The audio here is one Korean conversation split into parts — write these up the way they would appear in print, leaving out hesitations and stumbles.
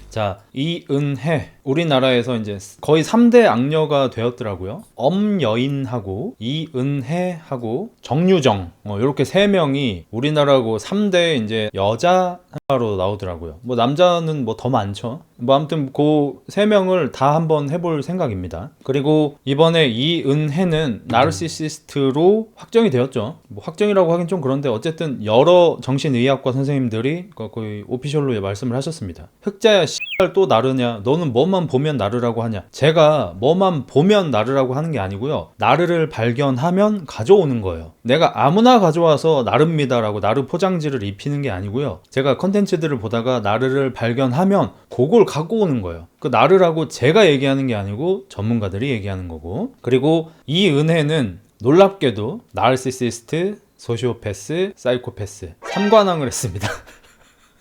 자, 이은혜. 우리나라에서 이제 거의 3대 악녀가 되었더라고요. 엄여인하고 이은혜하고 정유정. 이렇게 세 명이 우리나라고 3대 이제 여자로 나오더라고요. 뭐 남자는 뭐 더 많죠. 뭐 아무튼 그 세 명을 다 한번 해볼 생각입니다. 그리고 이번에 이은혜는 나르시시스트로 확정이 되었죠. 뭐 확정이라고 하긴 좀 그런데 어쨌든 여러 정신의학과 선생님들이 거의 오피셜로 말씀을 하셨습니다. 흑자야 씨발 또 나르냐, 너는 뭐만 보면 나르라고 하냐. 제가 뭐만 보면 나르라고 하는 게 아니고요, 나르를 발견하면 가져오는 거예요. 내가 아무나 가져와서 나릅니다라고 나르 포장지를 입히는 게 아니고요, 제가 컨텐츠들을 보다가 나르를 발견하면 그걸 갖고 오는 거예요. 그 나르라고 제가 얘기하는 게 아니고 전문가들이 얘기하는 거고. 그리고 이 은혜는 놀랍게도 나르시시스트, 소시오패스, 사이코패스 3관왕을 했습니다.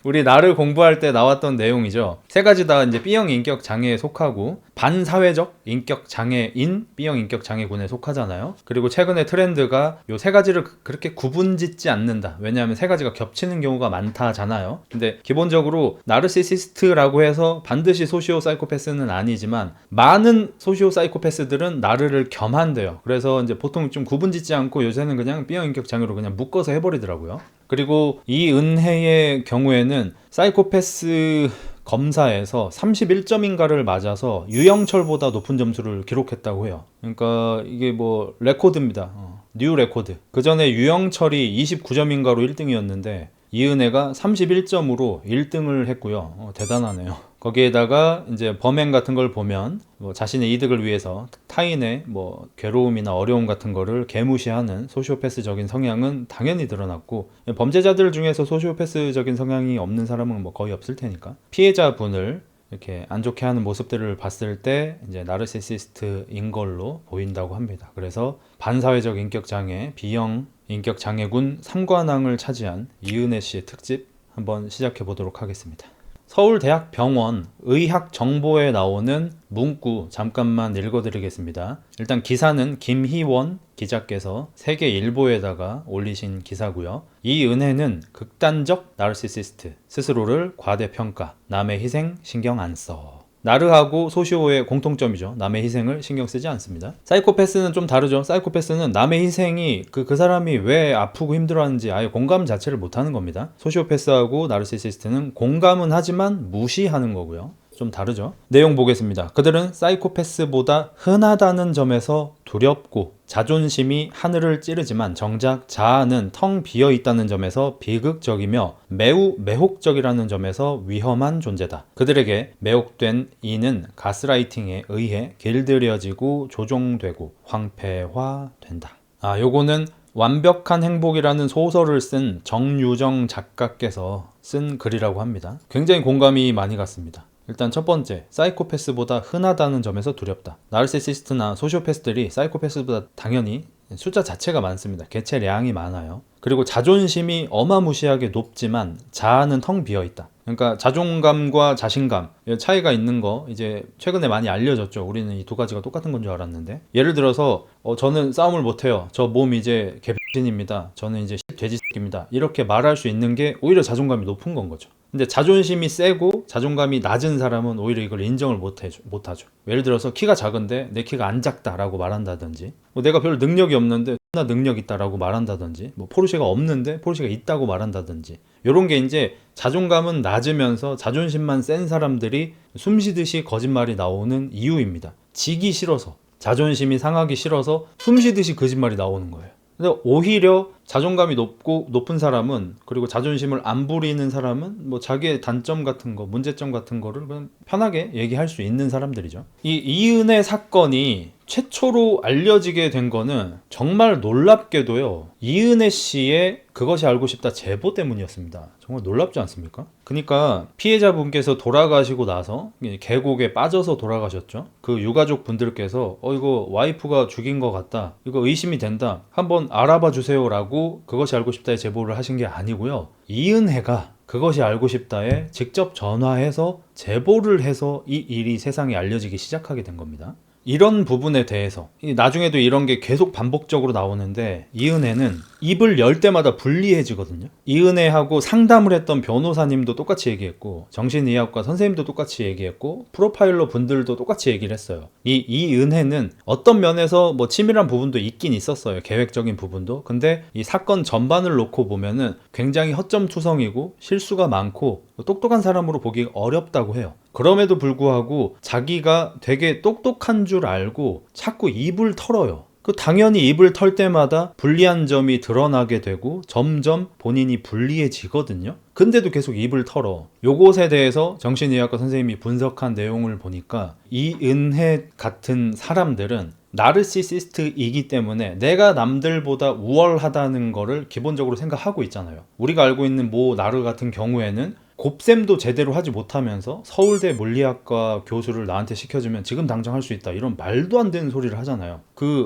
우리 나를 공부할 때 나왔던 내용이죠. 세 가지 다 이제 B형 인격 장애에 속하고 반사회적 인격 장애인 B형 인격 장애군에 속하잖아요. 그리고 최근에 트렌드가 요 세 가지를 그렇게 구분짓지 않는다. 왜냐하면 세 가지가 겹치는 경우가 많다잖아요. 근데 기본적으로 나르시시스트라고 해서 반드시 소시오 사이코패스는 아니지만 많은 소시오 사이코패스들은 나르를 겸한대요. 그래서 이제 보통 좀 구분짓지 않고 요새는 그냥 B형 인격 장애로 그냥 묶어서 해버리더라고요. 그리고 이 은혜의 경우에는 사이코패스 검사에서 31점인가를 맞아서 유영철보다 높은 점수를 기록했다고 해요. 그러니까 이게 뭐 레코드입니다. 뉴 레코드. 그 전에 유영철이 29점인가로 1등이었는데 이은혜가 31점으로 1등을 했고요. 대단하네요. 거기에다가 이제 범행 같은 걸 보면 뭐 자신의 이득을 위해서 타인의 뭐 괴로움이나 어려움 같은 거를 개무시하는 소시오패스적인 성향은 당연히 드러났고, 범죄자들 중에서 소시오패스적인 성향이 없는 사람은 뭐 거의 없을 테니까 피해자분을 이렇게 안 좋게 하는 모습들을 봤을 때 이제 나르시시스트인 걸로 보인다고 합니다. 그래서 반사회적 인격장애, B형 인격장애군 3관왕을 차지한 이은혜 씨의 특집 한번 시작해 보도록 하겠습니다. 서울대학병원 의학정보에 나오는 문구 잠깐만 읽어드리겠습니다. 일단 기사는 김희원 기자께서 세계일보에다가 올리신 기사고요. 이은혜는 극단적 나르시시스트, 스스로를 과대평가, 남의 희생 신경 안 써. 나르하고 소시오의 공통점이죠. 남의 희생을 신경 쓰지 않습니다. 사이코패스는 좀 다르죠. 사이코패스는 남의 희생이 그 사람이 왜 아프고 힘들어하는지 아예 공감 자체를 못하는 겁니다. 소시오패스하고 나르시시스트는 공감은 하지만 무시하는 거고요. 좀 다르죠. 내용 보겠습니다. 그들은 사이코패스보다 흔하다는 점에서 두렵고 자존심이 하늘을 찌르지만 정작 자아는 텅 비어 있다는 점에서 비극적이며 매우 매혹적이라는 점에서 위험한 존재다. 그들에게 매혹된 이는 가스라이팅에 의해 길들여지고 조종되고 황폐화된다. 요거는 완벽한 행복이라는 소설을 쓴 정유정 작가께서 쓴 글이라고 합니다. 굉장히 공감이 많이 갔습니다. 일단 첫 번째, 사이코패스보다 흔하다는 점에서 두렵다. 나르시시스트나 소시오패스들이 사이코패스보다 당연히 숫자 자체가 많습니다. 개체량이 많아요. 그리고 자존심이 어마무시하게 높지만 자아는 텅 비어있다. 그러니까 자존감과 자신감 차이가 있는 거 이제 최근에 많이 알려졌죠. 우리는 이 두 가지가 똑같은 건 줄 알았는데, 예를 들어서 저는 싸움을 못해요. 저 몸 이제 개X입니다. 저는 이제 돼지새끼입니다. 이렇게 말할 수 있는 게 오히려 자존감이 높은 건 거죠. 근데 자존심이 세고 자존감이 낮은 사람은 오히려 이걸 인정을 못하죠. 예를 들어서 키가 작은데 내 키가 안 작다라고 말한다든지, 뭐 내가 별 능력이 없는데 나 능력 있다라고 말한다든지, 뭐 포르쉐가 없는데 포르쉐가 있다고 말한다든지, 이런 게 이제 자존감은 낮으면서 자존심만 센 사람들이 숨쉬듯이 거짓말이 나오는 이유입니다. 지기 싫어서, 자존심이 상하기 싫어서 숨쉬듯이 거짓말이 나오는 거예요. 근데 오히려 자존감이 높은 사람은, 그리고 자존심을 안 부리는 사람은 뭐 자기의 단점 같은 거, 문제점 같은 거를 그냥 편하게 얘기할 수 있는 사람들이죠. 이 이은혜 사건이 최초로 알려지게 된 거는 정말 놀랍게도요, 이은혜 씨의 그것이 알고 싶다 제보 때문이었습니다. 정말 놀랍지 않습니까? 그러니까 피해자분께서 돌아가시고 나서 계곡에 빠져서 돌아가셨죠. 그 유가족 분들께서 이거 와이프가 죽인 것 같다, 이거 의심이 된다, 한번 알아봐 주세요 라고 그것이 알고 싶다에 제보를 하신 게 아니고요, 이은혜가 그것이 알고 싶다에 직접 전화해서 제보를 해서 이 일이 세상에 알려지기 시작하게 된 겁니다. 이런 부분에 대해서 나중에도 이런 게 계속 반복적으로 나오는데 이은혜는 입을 열 때마다 불리해지거든요. 이은혜하고 상담을 했던 변호사님도 똑같이 얘기했고 정신의학과 선생님도 똑같이 얘기했고 프로파일러 분들도 똑같이 얘기를 했어요. 이은혜는 어떤 면에서 뭐 치밀한 부분도 있긴 있었어요. 계획적인 부분도. 근데 이 사건 전반을 놓고 보면은 굉장히 허점투성이고 실수가 많고 똑똑한 사람으로 보기 어렵다고 해요. 그럼에도 불구하고 자기가 되게 똑똑한 줄 알고 자꾸 입을 털어요. 당연히 입을 털 때마다 불리한 점이 드러나게 되고 점점 본인이 불리해지거든요. 근데도 계속 입을 털어. 요것에 대해서 정신의학과 선생님이 분석한 내용을 보니까 이은혜 같은 사람들은 나르시시스트이기 때문에 내가 남들보다 우월하다는 거를 기본적으로 생각하고 있잖아요. 우리가 알고 있는 모 나르 같은 경우에는 곱셈도 제대로 하지 못하면서 서울대 물리학과 교수를 나한테 시켜주면 지금 당장 할 수 있다, 이런 말도 안 되는 소리를 하잖아요.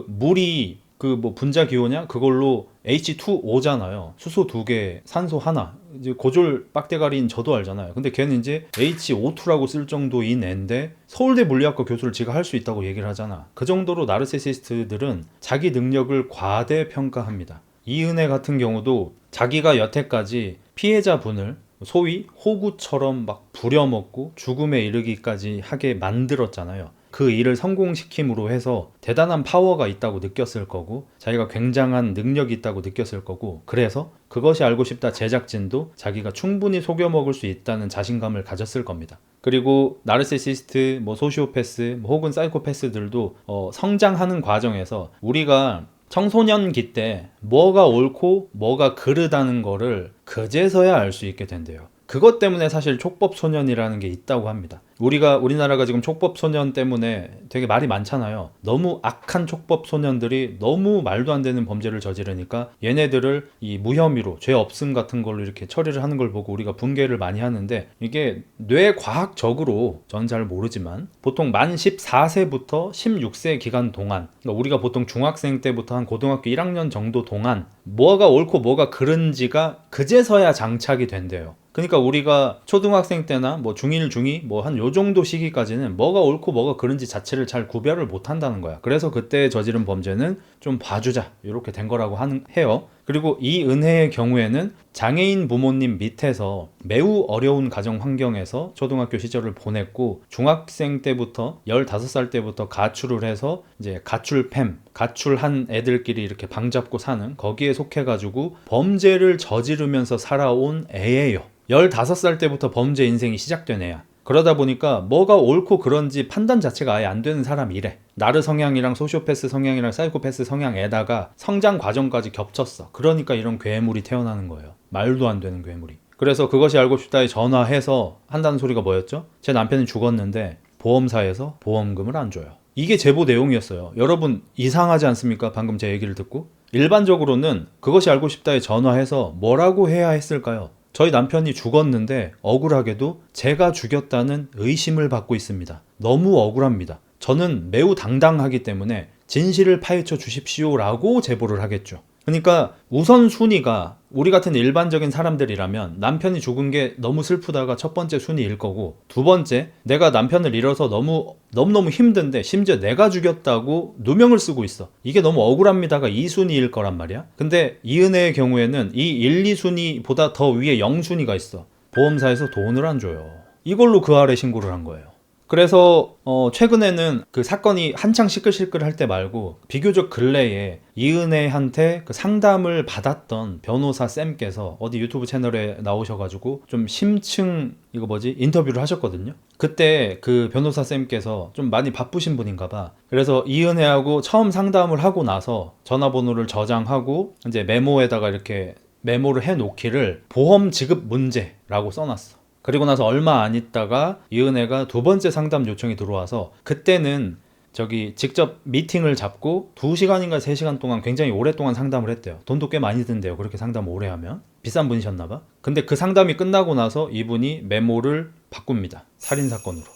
물이 뭐 분자 기호냐? 그걸로 H2O잖아요. 수소 2개, 산소 하나. 이제 고졸 빡대가리인 저도 알잖아요. 근데 걔는 이제 HO2라고 쓸 정도인 애인데 서울대 물리학과 교수를 지가 할 수 있다고 얘기를 하잖아. 그 정도로 나르시시스트들은 자기 능력을 과대평가합니다. 이은혜 같은 경우도 자기가 여태까지 피해자분을 소위 호구처럼 막 부려먹고 죽음에 이르기까지 하게 만들었잖아요. 그 일을 성공시킴으로 해서 대단한 파워가 있다고 느꼈을 거고 자기가 굉장한 능력이 있다고 느꼈을 거고, 그래서 그것이 알고 싶다 제작진도 자기가 충분히 속여먹을 수 있다는 자신감을 가졌을 겁니다. 그리고 나르시시스트, 소시오패스, 혹은 사이코패스들도 성장하는 과정에서 우리가 청소년기 때 뭐가 옳고 뭐가 그르다는 거를 그제서야 알 수 있게 된대요. 그것 때문에 사실 촉법소년이라는 게 있다고 합니다. 우리나라가 지금 촉법소년 때문에 되게 말이 많잖아요. 너무 악한 촉법소년들이 너무 말도 안 되는 범죄를 저지르니까 얘네들을 이 무혐의로 죄 없음 같은 걸로 이렇게 처리를 하는 걸 보고 우리가 분개를 많이 하는데, 이게 뇌과학적으로 전 잘 모르지만 보통 만 14세부터 16세 기간 동안, 그러니까 우리가 보통 중학생 때부터 한 고등학교 1학년 정도 동안 뭐가 옳고 뭐가 그른지가 그제서야 장착이 된대요. 그러니까 우리가 초등학생 때나 중1, 중2 한 요 정도 시기까지는 뭐가 옳고 뭐가 그른지 자체를 잘 구별을 못 한다는 거야. 그래서 그때 저지른 범죄는 좀 봐주자, 이렇게 된 거라고 해요. 그리고 이은혜의 경우에는 장애인 부모님 밑에서 매우 어려운 가정 환경에서 초등학교 시절을 보냈고, 중학생 때부터 15살 때부터 가출을 해서 이제 가출한 애들끼리 이렇게 방 잡고 사는, 거기에 속해가지고 범죄를 저지르면서 살아온 애예요. 15살 때부터 범죄 인생이 시작된 애야. 그러다 보니까 뭐가 옳고 그런지 판단 자체가 아예 안 되는 사람이래. 나르 성향이랑 소시오패스 성향이랑 사이코패스 성향에다가 성장 과정까지 겹쳤어. 그러니까 이런 괴물이 태어나는 거예요. 말도 안 되는 괴물이. 그래서 그것이 알고 싶다에 전화해서 한다는 소리가 뭐였죠? 제 남편이 죽었는데 보험사에서 보험금을 안 줘요. 이게 제보 내용이었어요. 여러분 이상하지 않습니까? 방금 제 얘기를 듣고. 일반적으로는 그것이 알고 싶다에 전화해서 뭐라고 해야 했을까요? 저희 남편이 죽었는데 억울하게도 제가 죽였다는 의심을 받고 있습니다. 너무 억울합니다. 저는 매우 당당하기 때문에 진실을 파헤쳐 주십시오라고 제보를 하겠죠. 그러니까 우선순위가 우리 같은 일반적인 사람들이라면 남편이 죽은 게 너무 슬프다가 첫 번째 순위일 거고, 두 번째, 내가 남편을 잃어서 너무너무 힘든데 심지어 내가 죽였다고 누명을 쓰고 있어. 이게 너무 억울합니다가 2순위일 거란 말이야. 근데 이은혜의 경우에는 이 1, 2순위보다 더 위에 0순위가 있어. 보험사에서 돈을 안 줘요. 이걸로 그 아래 신고를 한 거예요. 그래서 최근에는 그 사건이 한창 시끌시끌할 때 말고 비교적 근래에 이은혜한테 그 상담을 받았던 변호사 쌤께서 어디 유튜브 채널에 나오셔가지고 좀 심층 인터뷰를 하셨거든요. 그때 그 변호사 쌤께서 좀 많이 바쁘신 분인가 봐. 그래서 이은혜하고 처음 상담을 하고 나서 전화번호를 저장하고 이제 메모에다가 이렇게 메모를 해놓기를 보험 지급 문제라고 써놨어. 그리고 나서 얼마 안 있다가 이은혜가 두 번째 상담 요청이 들어와서, 그때는 직접 미팅을 잡고 2시간인가 3시간 동안 굉장히 오랫동안 상담을 했대요. 돈도 꽤 많이 든대요. 그렇게 상담 오래 하면. 비싼 분이셨나봐. 근데 그 상담이 끝나고 나서 이분이 메모를 바꿉니다. 살인사건으로.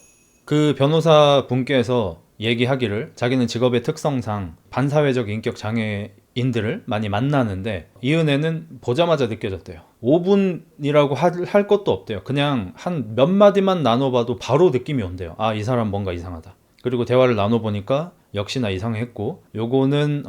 그 변호사 분께서 얘기하기를 자기는 직업의 특성상 반사회적 인격 장애인들을 많이 만나는데 이은혜는 보자마자 느껴졌대요. 5분이라고 할 것도 없대요. 그냥 한 몇 마디만 나눠봐도 바로 느낌이 온대요. 아, 이 사람 뭔가 이상하다. 그리고 대화를 나눠보니까 역시나 이상했고, 요거는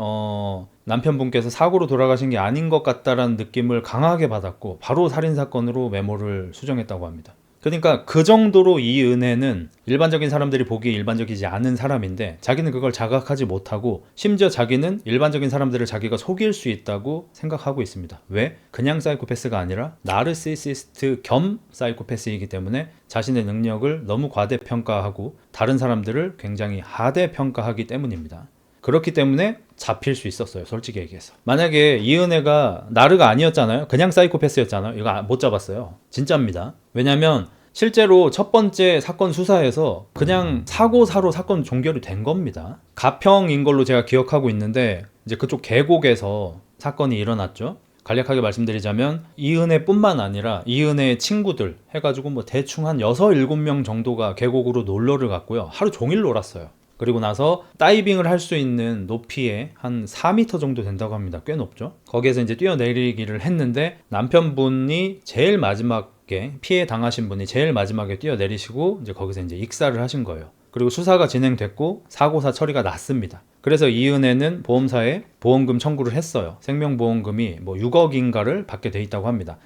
남편분께서 사고로 돌아가신 게 아닌 것 같다라는 느낌을 강하게 받았고 바로 살인사건으로 메모를 수정했다고 합니다. 그러니까 그 정도로 이 은혜는 일반적인 사람들이 보기에 일반적이지 않은 사람인데 자기는 그걸 자각하지 못하고 심지어 자기는 일반적인 사람들을 자기가 속일 수 있다고 생각하고 있습니다. 왜? 그냥 사이코패스가 아니라 나르시시스트 겸 사이코패스이기 때문에 자신의 능력을 너무 과대평가하고 다른 사람들을 굉장히 하대평가하기 때문입니다. 그렇기 때문에 잡힐 수 있었어요. 솔직히 얘기해서. 만약에 이은혜가 나르가 아니었잖아요. 그냥 사이코패스였잖아요. 이거 못 잡았어요. 진짜입니다. 왜냐면 실제로 첫 번째 사건 수사에서 그냥 사고사로 사건 종결이 된 겁니다. 가평인 걸로 제가 기억하고 있는데 이제 그쪽 계곡에서 사건이 일어났죠. 간략하게 말씀드리자면 이은혜뿐만 아니라 이은혜의 친구들 해가지고 뭐 대충 한 6, 7명 정도가 계곡으로 놀러를 갔고요. 하루 종일 놀았어요. 그리고 나서 다이빙을 할 수 있는 높이에 한 4m 정도 된다고 합니다. 꽤 높죠. 거기에서 이제 뛰어내리기를 했는데 남편분이 제일 마지막에 피해 당하신 분이 제일 마지막에 뛰어내리시고 이제 거기서 이제 익사를 하신 거예요. 그리고 수사가 진행됐고 사고사 처리가 났습니다. 그래서 이은혜는 보험사에 보험금 청구를 했어요. 생명보험금이 뭐 6억인가를 받게 돼 있다고 합니다.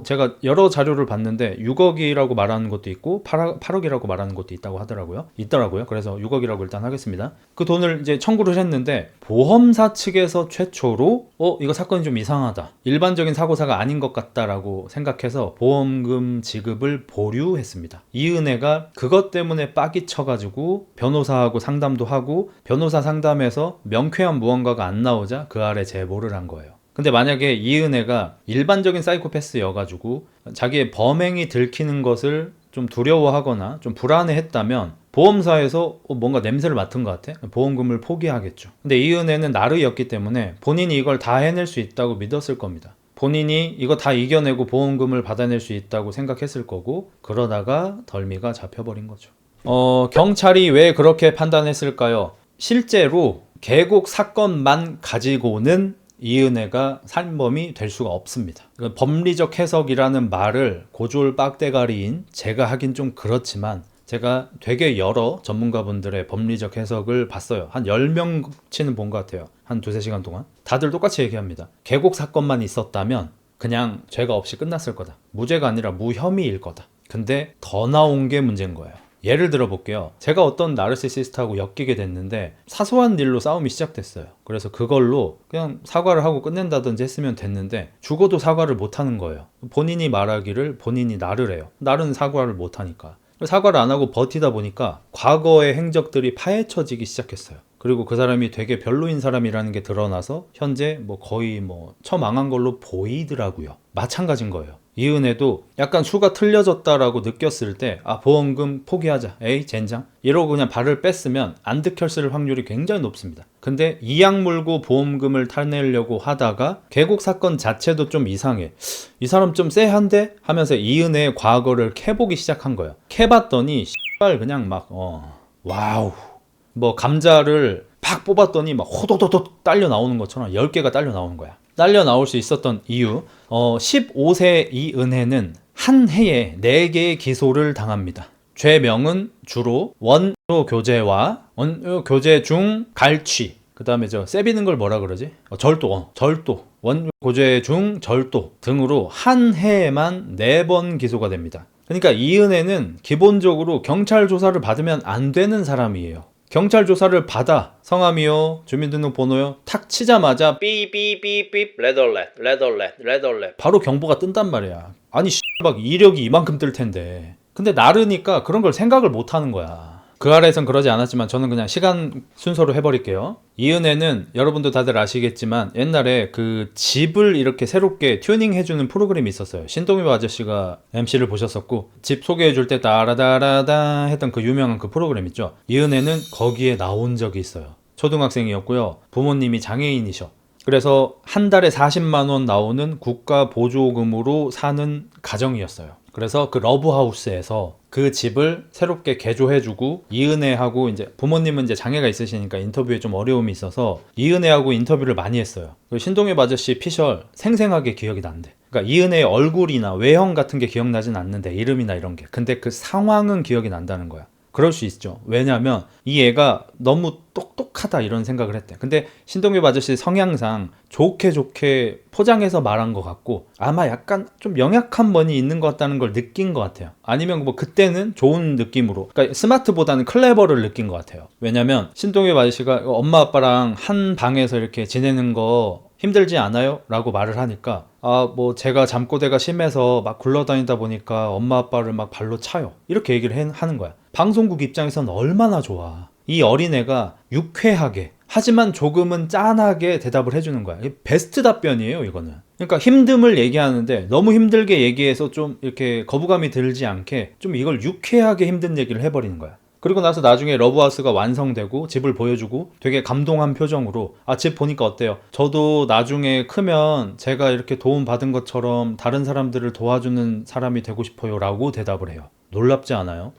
제가 여러 자료를 봤는데 6억이라고 말하는 것도 있고 8억이라고 말하는 것도 있더라고요. 그래서 6억이라고 일단 하겠습니다. 그 돈을 이제 청구를 했는데 보험사 측에서 최초로 이거 사건이 좀 이상하다. 일반적인 사고사가 아닌 것 같다라고 생각해서 보험금 지급을 보류했습니다. 이은혜가 그것 때문에 빡이 쳐가지고 변호사하고 상담도 하고 변호사 상담에서 명쾌한 무언가가 안 나오자 그 아래 제보를 한 거예요. 근데 만약에 이은혜가 일반적인 사이코패스여가지고 자기의 범행이 들키는 것을 좀 두려워하거나 좀 불안해했다면 보험사에서 뭔가 냄새를 맡은 것 같아? 보험금을 포기하겠죠. 근데 이은혜는 나르였기 때문에 본인이 이걸 다 해낼 수 있다고 믿었을 겁니다. 본인이 이거 다 이겨내고 보험금을 받아낼 수 있다고 생각했을 거고 그러다가 덜미가 잡혀버린 거죠. 경찰이 왜 그렇게 판단했을까요? 실제로 계곡 사건만 가지고는 이은혜가 살인범이 될 수가 없습니다. 법리적 해석이라는 말을 고졸 빡대가리인 제가 하긴 좀 그렇지만 제가 되게 여러 전문가분들의 법리적 해석을 봤어요. 한 10명치는 본 것 같아요. 한 2-3시간 동안. 다들 똑같이 얘기합니다. 계곡 사건만 있었다면 그냥 죄가 없이 끝났을 거다. 무죄가 아니라 무혐의일 거다. 근데 더 나온 게 문제인 거예요. 예를 들어 볼게요. 제가 어떤 나르시시스트하고 엮이게 됐는데 사소한 일로 싸움이 시작됐어요. 그래서 그걸로 그냥 사과를 하고 끝낸다든지 했으면 됐는데 죽어도 사과를 못 하는 거예요. 본인이 말하기를 본인이 나르래요. 나르는 사과를 못 하니까. 사과를 안 하고 버티다 보니까 과거의 행적들이 파헤쳐지기 시작했어요. 그리고 그 사람이 되게 별로인 사람이라는 게 드러나서 현재 거의 처망한 걸로 보이더라고요. 마찬가지인 거예요. 이은혜도 약간 수가 틀려졌다라고 느꼈을 때 보험금 포기하자. 에이 젠장. 이러고 그냥 발을 뺐으면 안 들켰을 확률이 굉장히 높습니다. 근데 이악 물고 보험금을 타내려고 하다가 계곡 사건 자체도 좀 이상해. 이 사람 좀 쎄한데? 하면서 이은혜의 과거를 캐보기 시작한 거예요. 캐봤더니 씨발 그냥 와우. 감자를 팍 뽑았더니 호도도도 딸려 나오는 것처럼 10개가 딸려 나오는 거야. 딸려 나올 수 있었던 이유 15세 이은혜는 한 해에 4개의 기소를 당합니다. 죄명은 주로 원효 교제와 원효 교제 중 갈취 그 다음에 세비는 걸 뭐라 그러지? 절도 원효 교제 중 절도 등으로 한 해에만 4번 기소가 됩니다. 그러니까 이은혜는 기본적으로 경찰 조사를 받으면 안 되는 사람이에요. 경찰 조사를 받아 성함이요 주민등록번호요 탁 치자마자 삐삐삐삐 레더렛 바로 경보가 뜬단 말이야. 아니 막 이력이 이만큼 뜰 텐데. 근데 나르니까 그런 걸 생각을 못 하는 거야. 그 아래에선 그러지 않았지만 저는 그냥 시간 순서로 해버릴게요. 이은혜는 여러분도 다들 아시겠지만 옛날에 그 집을 이렇게 새롭게 튜닝해주는 프로그램이 있었어요. 신동엽 아저씨가 MC를 보셨었고 집 소개해줄 때 따라다라다 했던 그 유명한 그 프로그램 있죠. 이은혜는 거기에 나온 적이 있어요. 초등학생이었고요. 부모님이 장애인이셔. 그래서 한 달에 40만 원 나오는 국가 보조금으로 사는 가정이었어요. 그래서 그 러브하우스에서 그 집을 새롭게 개조해주고 이은혜하고 이제 부모님은 이제 장애가 있으시니까 인터뷰에 좀 어려움이 있어서 이은혜하고 인터뷰를 많이 했어요. 신동엽 아저씨 피셜 생생하게 기억이 난대. 그러니까 이은혜의 얼굴이나 외형 같은 게 기억나진 않는데 이름이나 이런 게. 근데 그 상황은 기억이 난다는 거야. 그럴 수 있죠. 왜냐하면 이 애가 너무 똑똑하다 이런 생각을 했대. 근데 신동엽 아저씨 성향상 좋게 포장해서 말한 것 같고 아마 약간 좀 영약한 면이 있는 것 같다는 걸 느낀 것 같아요. 아니면 뭐 그때는 좋은 느낌으로, 그러니까 스마트보다는 클레버를 느낀 것 같아요. 왜냐면 신동엽 아저씨가 엄마 아빠랑 한 방에서 이렇게 지내는 거 힘들지 않아요? 라고 말을 하니까 뭐 제가 잠꼬대가 심해서 막 굴러다니다 보니까 엄마 아빠를 막 발로 차요. 이렇게 얘기를 하는 거야. 방송국 입장에서는 얼마나 좋아. 이 어린애가 유쾌하게 하지만 조금은 짠하게 대답을 해주는 거야. 베스트 답변이에요, 이거는. 그러니까 힘듦을 얘기하는데 너무 힘들게 얘기해서 좀 이렇게 거부감이 들지 않게 좀 이걸 유쾌하게 힘든 얘기를 해버리는 거야. 그리고 나서 나중에 러브하우스가 완성되고 집을 보여주고 되게 감동한 표정으로 집 보니까 어때요? 저도 나중에 크면 제가 이렇게 도움 받은 것처럼 다른 사람들을 도와주는 사람이 되고 싶어요 라고 대답을 해요. 놀랍지 않아요?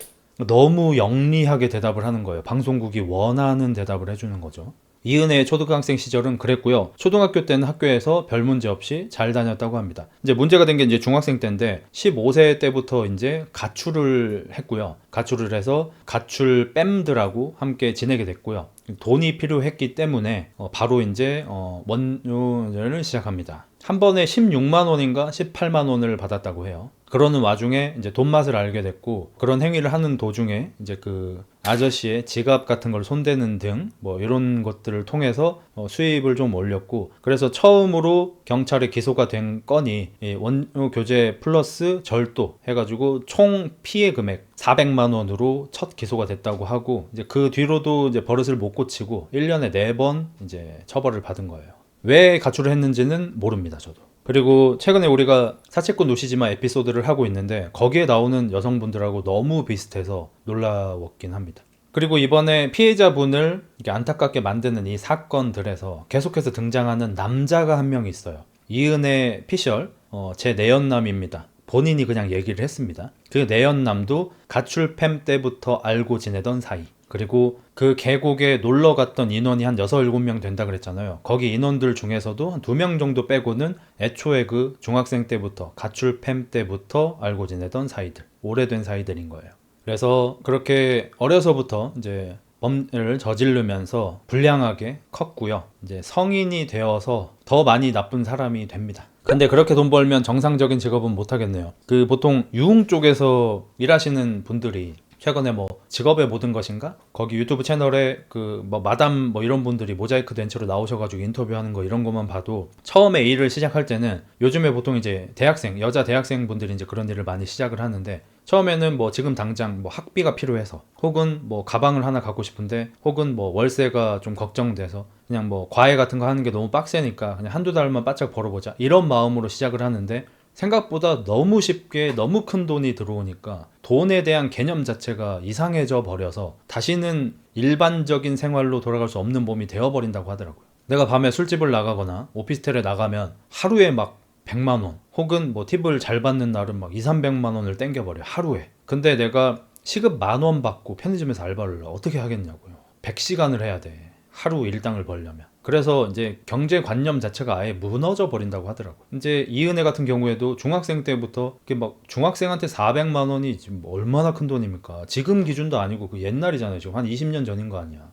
너무 영리하게 대답을 하는 거예요. 방송국이 원하는 대답을 해주는 거죠. 이은혜의 초등학생 시절은 그랬고요. 초등학교 때는 학교에서 별 문제 없이 잘 다녔다고 합니다. 이제 문제가 된 게 이제 중학생 때인데 15세 때부터 이제 가출을 했고요. 가출을 해서 가출 뺨들하고 함께 지내게 됐고요. 돈이 필요했기 때문에 바로 이제 원룸을 시작합니다. 한 번에 16만 원인가 18만 원을 받았다고 해요. 그러는 와중에 이제 돈 맛을 알게 됐고 그런 행위를 하는 도중에 이제 그 아저씨의 지갑 같은 걸 손대는 등 뭐 이런 것들을 통해서 수입을 좀 올렸고 그래서 처음으로 경찰에 기소가 된 건이 원유 교제 플러스 절도 해가지고 총 피해 금액 400만 원으로 첫 기소가 됐다고 하고 이제 그 뒤로도 이제 버릇을 못 고치고 1년에 4번 이제 처벌을 받은 거예요. 왜 가출을 했는지는 모릅니다, 저도. 그리고 최근에 우리가 사채꾼 노시지마 에피소드를 하고 있는데 거기에 나오는 여성분들하고 너무 비슷해서 놀라웠긴 합니다. 그리고 이번에 피해자분을 이렇게 안타깝게 만드는 이 사건들에서 계속해서 등장하는 남자가 한 명 있어요. 이은혜 피셜, 제 내연남입니다. 본인이 그냥 얘기를 했습니다. 그 내연남도 가출팸 때부터 알고 지내던 사이. 그리고 그 계곡에 놀러 갔던 인원이 한 6, 7명 된다 그랬잖아요. 거기 인원들 중에서도 한 2명 정도 빼고는 애초에 그 중학생 때부터 가출팸 때부터 알고 지내던 사이들, 오래된 사이들인 거예요. 그래서 그렇게 어려서부터 이제 범죄를 저지르면서 불량하게 컸고요. 이제 성인이 되어서 더 많이 나쁜 사람이 됩니다. 근데 그렇게 돈 벌면 정상적인 직업은 못 하겠네요. 그 보통 유흥 쪽에서 일하시는 분들이 최근에 뭐 직업의 모든 것인가? 거기 유튜브 채널에 그 뭐 마담 뭐 이런 분들이 모자이크 된 채로 나오셔가지고 인터뷰하는 거 이런 것만 봐도 처음에 일을 시작할 때는 요즘에 보통 이제 대학생, 여자 대학생 분들이 이제 그런 일을 많이 시작을 하는데 처음에는 뭐 지금 당장 뭐 학비가 필요해서 혹은 뭐 가방을 하나 갖고 싶은데 혹은 뭐 월세가 좀 걱정돼서 그냥 뭐 과외 같은 거 하는 게 너무 빡세니까 그냥 한두 달만 바짝 벌어보자 이런 마음으로 시작을 하는데 생각보다 너무 쉽게 너무 큰 돈이 들어오니까 돈에 대한 개념 자체가 이상해져 버려서 다시는 일반적인 생활로 돌아갈 수 없는 몸이 되어버린다고 하더라고요. 내가 밤에 술집을 나가거나 오피스텔에 나가면 하루에 막 100만 원 혹은 뭐 팁을 잘 받는 날은 막 2, 300만 원을 땡겨버려 하루에. 근데 내가 시급 10,000원 받고 편의점에서 알바를 어떻게 하겠냐고요. 100시간을 해야 돼. 하루 일당을 벌려면. 그래서 이제 경제관념 자체가 아예 무너져 버린다고 하더라고요. 이제 이은혜 같은 경우에도 중학생 때부터 이렇게 막 중학생한테 400만 원이 지금 얼마나 큰 돈입니까? 지금 기준도 아니고 그 옛날이잖아요. 지금 한 20년 전인 거 아니야.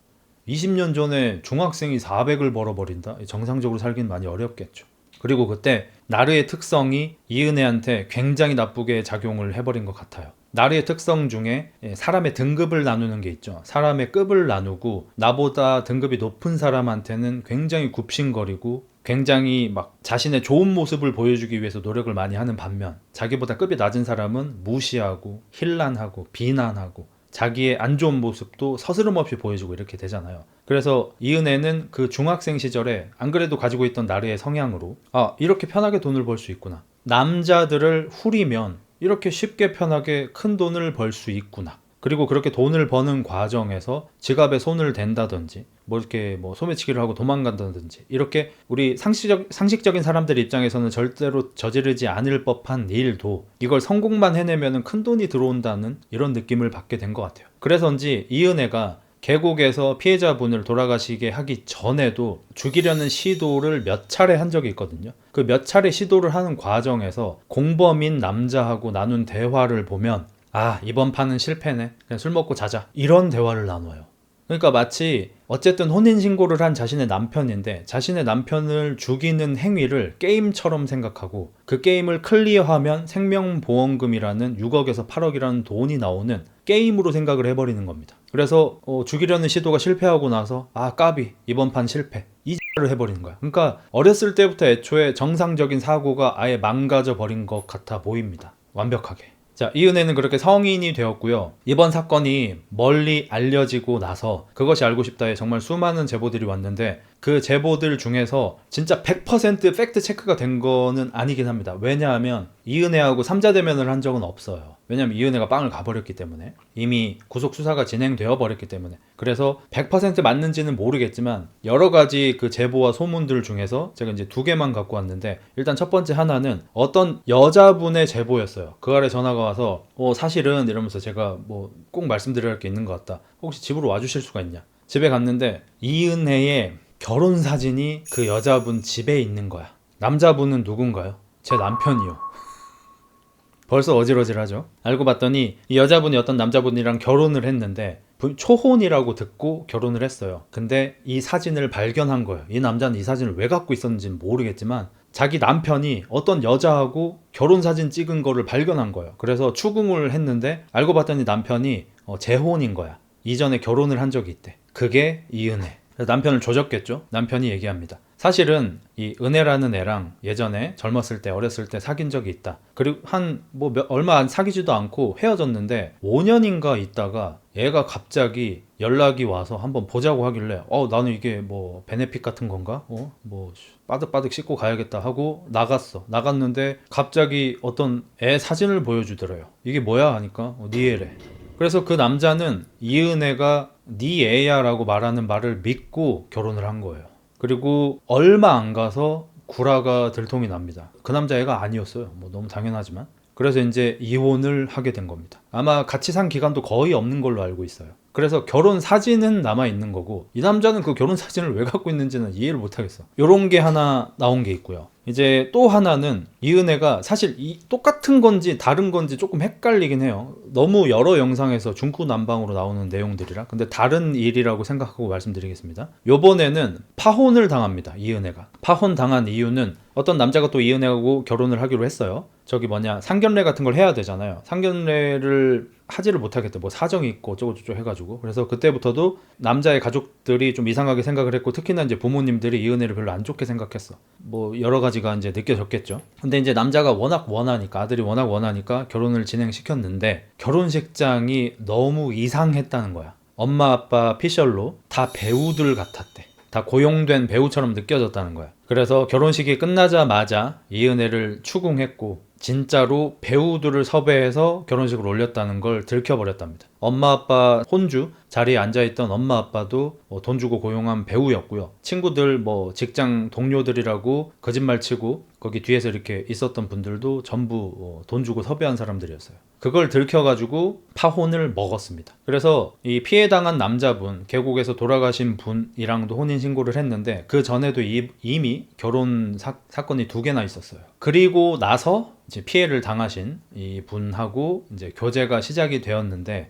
20년 전에 중학생이 400을 벌어버린다? 정상적으로 살긴 많이 어렵겠죠. 그리고 그때 나르의 특성이 이은혜한테 굉장히 나쁘게 작용을 해버린 것 같아요. 나르의 특성 중에 사람의 등급을 나누는 게 있죠. 사람의 급을 나누고 나보다 등급이 높은 사람한테는 굉장히 굽신거리고 굉장히 막 자신의 좋은 모습을 보여주기 위해서 노력을 많이 하는 반면 자기보다 급이 낮은 사람은 무시하고 힐난하고 비난하고 자기의 안 좋은 모습도 서스름없이 보여주고 이렇게 되잖아요. 그래서 이은혜는 그 중학생 시절에 안 그래도 가지고 있던 나르의 성향으로 이렇게 편하게 돈을 벌 수 있구나. 남자들을 후리면 이렇게 쉽게 편하게 큰 돈을 벌 수 있구나. 그리고 그렇게 돈을 버는 과정에서 지갑에 손을 댄다든지 뭐 이렇게 뭐 소매치기를 하고 도망간다든지 이렇게 우리 상식적인 사람들 입장에서는 절대로 저지르지 않을 법한 일도 이걸 성공만 해내면 큰 돈이 들어온다는 이런 느낌을 받게 된 것 같아요. 그래서인지 이은혜가 계곡에서 피해자분을 돌아가시게 하기 전에도 죽이려는 시도를 몇 차례 한 적이 있거든요. 그 몇 차례 시도를 하는 과정에서 공범인 남자하고 나눈 대화를 보면 아, 이번 판은 실패네. 그냥 술 먹고 자자. 이런 대화를 나눠요. 그러니까 마치 어쨌든 혼인신고를 한 자신의 남편인데 자신의 남편을 죽이는 행위를 게임처럼 생각하고 그 게임을 클리어하면 생명보험금이라는 6억에서 8억이라는 돈이 나오는 게임으로 생각을 해버리는 겁니다. 그래서 죽이려는 시도가 실패하고 나서 아 까비 이번 판 실패 이 X를 해버리는 거야. 그러니까 어렸을 때부터 애초에 정상적인 사고가 아예 망가져 버린 것 같아 보입니다. 완벽하게. 자, 이은혜는 그렇게 성인이 되었고요. 이번 사건이 멀리 알려지고 나서 그것이 알고 싶다에 정말 수많은 제보들이 왔는데 그 제보들 중에서 진짜 100% 팩트 체크가 된 거는 아니긴 합니다. 왜냐하면 이은혜하고 삼자대면을 한 적은 없어요. 왜냐하면 이은혜가 빵을 가버렸기 때문에 이미 구속 수사가 진행되어 버렸기 때문에 그래서 100% 맞는지는 모르겠지만 여러 가지 그 제보와 소문들 중에서 제가 이제 2개만 갖고 왔는데 일단 첫 번째 하나는 어떤 여자분의 제보였어요. 그 아래 전화가 와서 사실은 이러면서 제가 뭐 꼭 말씀드려야 할 게 있는 것 같다. 혹시 집으로 와주실 수가 있냐? 집에 갔는데 이은혜의 결혼 사진이 그 여자분 집에 있는 거야. 남자분은 누군가요? 제 남편이요. 벌써 어질어질하죠. 알고 봤더니 이 여자분이 어떤 남자분이랑 결혼을 했는데 초혼이라고 듣고 결혼을 했어요. 근데 이 사진을 발견한 거예요. 이 남자는 이 사진을 왜 갖고 있었는지는 모르겠지만 자기 남편이 어떤 여자하고 결혼 사진 찍은 거를 발견한 거예요. 그래서 추궁을 했는데 알고 봤더니 남편이 재혼인 거야. 이전에 결혼을 한 적이 있대. 그게 이은혜. 남편을 조졌겠죠. 남편이 얘기합니다. 사실은 이 은혜라는 애랑 예전에 젊었을 때 어렸을 때 사귄 적이 있다. 그리고 얼마 안 사귀지도 않고 헤어졌는데 5년인가 있다가 얘가 갑자기 연락이 와서 한번 보자고 하길래 나는 이게 뭐 베네핏 같은 건가? 뭐 빠득빠득 씻고 가야겠다 하고 나갔는데 갑자기 어떤 애 사진을 보여주더래요. 이게 뭐야 하니까 네 애래. 그래서 그 남자는 이은혜가 네 애야 라고 말하는 말을 믿고 결혼을 한 거예요. 그리고 얼마 안 가서 구라가 들통이 납니다. 그 남자애가 아니었어요. 뭐 너무 당연하지만. 그래서 이제 이혼을 하게 된 겁니다. 아마 같이 산 기간도 거의 없는 걸로 알고 있어요. 그래서 결혼 사진은 남아 있는 거고 이 남자는 그 결혼 사진을 왜 갖고 있는지는 이해를 못 하겠어. 요런 게 하나 나온 게 있고요. 이제 또 하나는 이은혜가 사실 똑같은 건지 다른 건지 조금 헷갈리긴 해요. 너무 여러 영상에서 중구난방으로 나오는 내용들이라. 근데 다른 일이라고 생각하고 말씀드리겠습니다. 요번에는 파혼을 당합니다. 이은혜가. 파혼 당한 이유는 어떤 남자가 또 이은혜하고 결혼을 하기로 했어요. 상견례 같은 걸 해야 되잖아요. 상견례를 하지를 못하겠대. 뭐 사정이 있고 어쩌고저쩌고 해가지고. 그래서 그때부터도 남자의 가족들이 좀 이상하게 생각을 했고 특히나 이제 부모님들이 이은혜를 별로 안 좋게 생각했어. 뭐 여러 가지가 이제 느껴졌겠죠. 근데 이제 남자가 워낙 원하니까 아들이 워낙 원하니까 결혼을 진행시켰는데 결혼식장이 너무 이상했다는 거야. 엄마 아빠 피셜로 다 배우들 같았대. 다 고용된 배우처럼 느껴졌다는 거야. 그래서 결혼식이 끝나자마자 이은혜를 추궁했고 진짜로 배우들을 섭외해서 결혼식을 올렸다는 걸 들켜버렸답니다. 엄마 아빠 혼주 자리에 앉아있던 엄마 아빠도 돈 주고 고용한 배우였고요. 친구들 직장 동료들이라고 거짓말치고 거기 뒤에서 이렇게 있었던 분들도 전부 돈 주고 섭외한 사람들이었어요. 그걸 들켜가지고 파혼을 먹었습니다. 그래서 이 피해당한 남자분, 계곡에서 돌아가신 분이랑도 혼인신고를 했는데 그 전에도 이미 결혼 사건이 2개나 있었어요. 그리고 나서 이제 피해를 당하신 이 분하고 이제 교제가 시작이 되었는데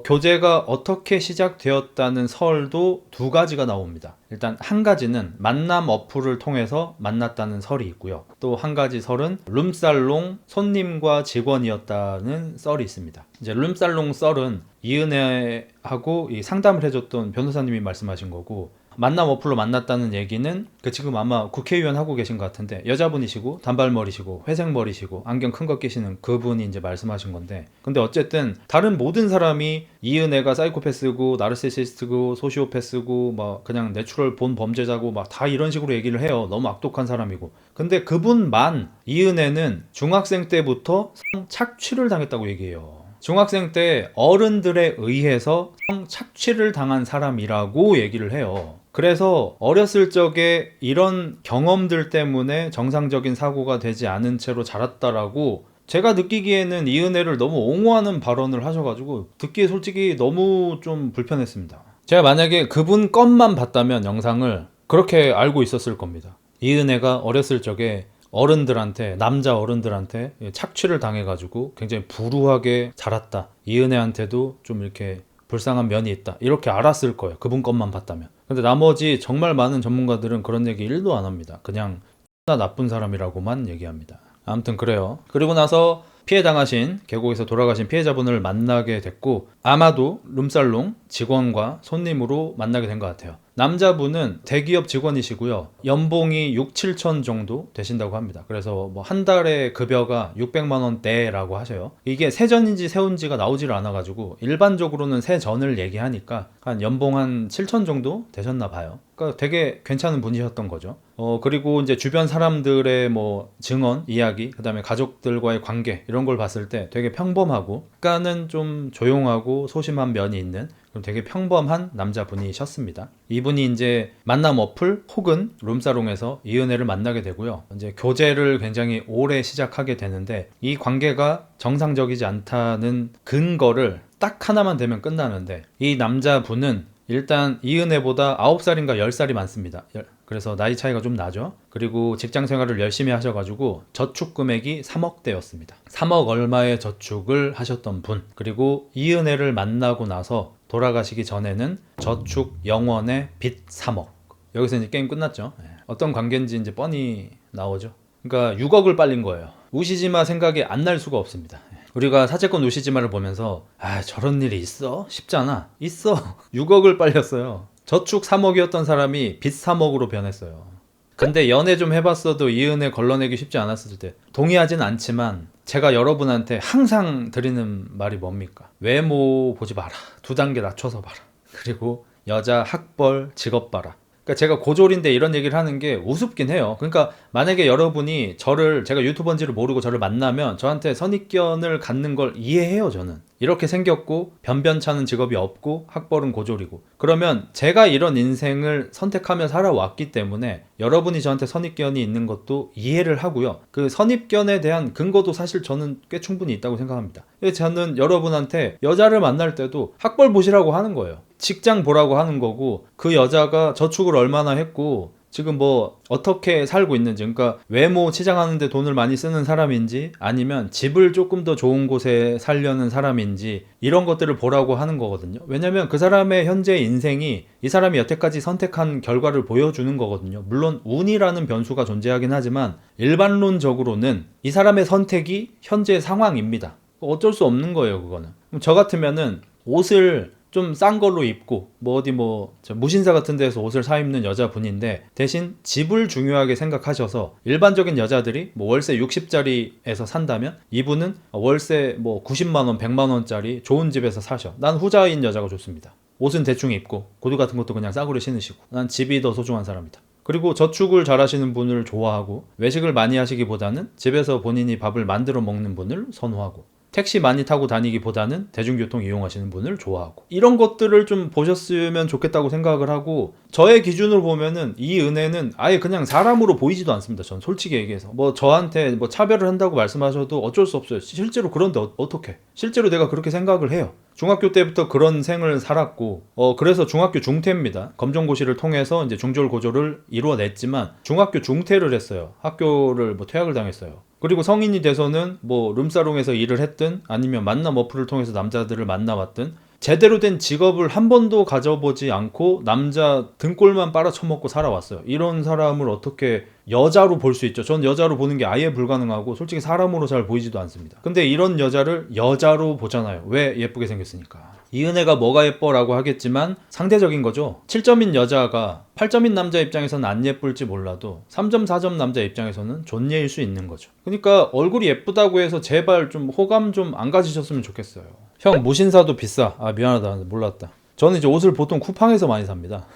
교제가 어떻게 시작되었다는 설도 2가지가 나옵니다. 일단 한 가지는 만남 어플을 통해서 만났다는 설이 있고요. 또 한 가지 설은 룸살롱 손님과 직원이었다는 썰이 있습니다. 이제 룸살롱 썰은 이은혜하고 상담을 해줬던 변호사님이 말씀하신 거고 만남 어플로 만났다는 얘기는 지금 아마 국회의원 하고 계신 것 같은데 여자분이시고 단발머리시고 회색머리시고 안경 큰 거 끼시는 그분이 이제 말씀하신 건데 근데 어쨌든 다른 모든 사람이 이은혜가 사이코패스고 나르시시스트고 소시오패스고 그냥 내추럴 본 범죄자고 다 이런 식으로 얘기를 해요. 너무 악독한 사람이고. 근데 그분만 이은혜는 중학생 때부터 성착취를 당했다고 얘기해요. 중학생 때 어른들에 의해서 성착취를 당한 사람이라고 얘기를 해요. 그래서 어렸을 적에 이런 경험들 때문에 정상적인 사고가 되지 않은 채로 자랐다라고 제가 느끼기에는 이은혜를 너무 옹호하는 발언을 하셔가지고 듣기에 솔직히 너무 좀 불편했습니다. 제가 만약에 그분 것만 봤다면 영상을 그렇게 알고 있었을 겁니다. 이은혜가 어렸을 적에 어른들한테, 남자 어른들한테 착취를 당해가지고 굉장히 불우하게 자랐다. 이은혜한테도 좀 이렇게 불쌍한 면이 있다. 이렇게 알았을 거예요. 그분 것만 봤다면. 근데 나머지 정말 많은 전문가들은 그런 얘기 1도 안 합니다. 그냥 나 나쁜 사람이라고만 얘기합니다. 아무튼 그래요. 그리고 나서 피해 당하신, 계곡에서 돌아가신 피해자분을 만나게 됐고, 아마도 룸살롱 직원과 손님으로 만나게 된 것 같아요. 남자분은 대기업 직원이시고요. 연봉이 6, 7천 정도 되신다고 합니다. 그래서 뭐 한 달에 급여가 600만 원대라고 하셔요. 이게 세전인지 세운지가 나오지를 않아가지고 일반적으로는 세전을 얘기하니까 한 연봉 한 7천 정도 되셨나 봐요. 그러니까 되게 괜찮은 분이셨던 거죠. 그리고 이제 주변 사람들의 뭐 증언, 이야기, 그 다음에 가족들과의 관계 이런 걸 봤을 때 되게 평범하고 약간은 좀 조용하고 소심한 면이 있는 되게 평범한 남자분이셨습니다. 이분이 이제 만남 어플 혹은 룸사롱에서 이은혜를 만나게 되고요. 이제 교제를 굉장히 오래 시작하게 되는데 이 관계가 정상적이지 않다는 근거를 딱 하나만 대면 끝나는데, 이 남자분은 일단 이은혜보다 9살인가 10살이 많습니다. 그래서 나이 차이가 좀 나죠. 그리고 직장 생활을 열심히 하셔가지고 저축 금액이 3억대였습니다. 3억 얼마의 저축을 하셨던 분. 그리고 이은혜를 만나고 나서 돌아가시기 전에는 저축 영원의 빚 3억. 여기서 이제 게임 끝났죠. 어떤 관계인지 이제 뻔히 나오죠. 그러니까 6억을 빨린 거예요. 우시지마 생각이 안 날 수가 없습니다. 우리가 사채권 우시지마를 보면서 저런 일이 있어? 쉽잖아. 있어. 6억을 빨렸어요. 저축 3억이었던 사람이 빚 3억으로 변했어요. 근데 연애 좀 해봤어도 이은혜 걸러내기 쉽지 않았을 때, 동의하진 않지만 제가 여러분한테 항상 드리는 말이 뭡니까? 외모 보지 마라. 2단계 낮춰서 봐라. 그리고 여자 학벌, 직업 봐라. 그러니까 제가 고졸인데 이런 얘기를 하는 게 우습긴 해요. 그러니까 만약에 여러분이 제가 유튜버인지를 모르고 저를 만나면 저한테 선입견을 갖는 걸 이해해요. 저는 이렇게 생겼고 변변찮은 직업이 없고 학벌은 고졸이고, 그러면 제가 이런 인생을 선택하며 살아왔기 때문에 여러분이 저한테 선입견이 있는 것도 이해를 하고요. 그 선입견에 대한 근거도 사실 저는 꽤 충분히 있다고 생각합니다. 저는 여러분한테 여자를 만날 때도 학벌 보시라고 하는 거예요. 직장 보라고 하는 거고, 그 여자가 저축을 얼마나 했고 지금 뭐 어떻게 살고 있는지, 그러니까 외모 치장하는데 돈을 많이 쓰는 사람인지 아니면 집을 조금 더 좋은 곳에 살려는 사람인지 이런 것들을 보라고 하는 거거든요. 왜냐면 그 사람의 현재 인생이 이 사람이 여태까지 선택한 결과를 보여주는 거거든요. 물론 운이라는 변수가 존재하긴 하지만 일반론적으로는 이 사람의 선택이 현재 상황입니다. 어쩔 수 없는 거예요, 그거는. 저 같으면은 옷을 좀 싼 걸로 입고 무신사 같은 데서 옷을 사 입는 여자분인데, 대신 집을 중요하게 생각하셔서 일반적인 여자들이 월세 60짜리에서 산다면 이분은 월세 90만 원, 100만 원짜리 좋은 집에서 사셔. 난 후자인 여자가 좋습니다. 옷은 대충 입고 구두 같은 것도 그냥 싸구려 신으시고, 난 집이 더 소중한 사람이다. 그리고 저축을 잘 하시는 분을 좋아하고, 외식을 많이 하시기보다는 집에서 본인이 밥을 만들어 먹는 분을 선호하고, 택시 많이 타고 다니기보다는 대중교통 이용하시는 분을 좋아하고, 이런 것들을 좀 보셨으면 좋겠다고 생각을 하고, 저의 기준으로 보면은 이 은혜는 아예 그냥 사람으로 보이지도 않습니다. 전 솔직히 얘기해서 저한테 차별을 한다고 말씀하셔도 어쩔 수 없어요. 실제로 그런데 어떻게? 실제로 내가 그렇게 생각을 해요. 중학교 때부터 그런 생을 살았고, 그래서 중학교 중퇴입니다. 검정고시를 통해서 이제 중졸 고졸을 이루어냈지만 중학교 중퇴를 했어요. 학교를 퇴학을 당했어요. 그리고 성인이 돼서는 룸사롱에서 일을 했든 아니면 만남 어플을 통해서 남자들을 만나왔든 제대로 된 직업을 한 번도 가져보지 않고 남자 등골만 빨아쳐먹고 살아왔어요. 이런 사람을 어떻게 여자로 볼 수 있죠? 전 여자로 보는 게 아예 불가능하고 솔직히 사람으로 잘 보이지도 않습니다. 근데 이런 여자를 여자로 보잖아요. 왜? 예쁘게 생겼으니까. 이은혜가 뭐가 예뻐라고 하겠지만 상대적인 거죠. 7점인 여자가 8점인 남자 입장에서는 안 예쁠지 몰라도 3점, 4점 남자 입장에서는 존예일 수 있는 거죠. 그러니까 얼굴이 예쁘다고 해서 제발 좀 호감 좀 안 가지셨으면 좋겠어요. 형, 무신사도 비싸. 미안하다. 몰랐다. 저는 이제 옷을 보통 쿠팡에서 많이 삽니다.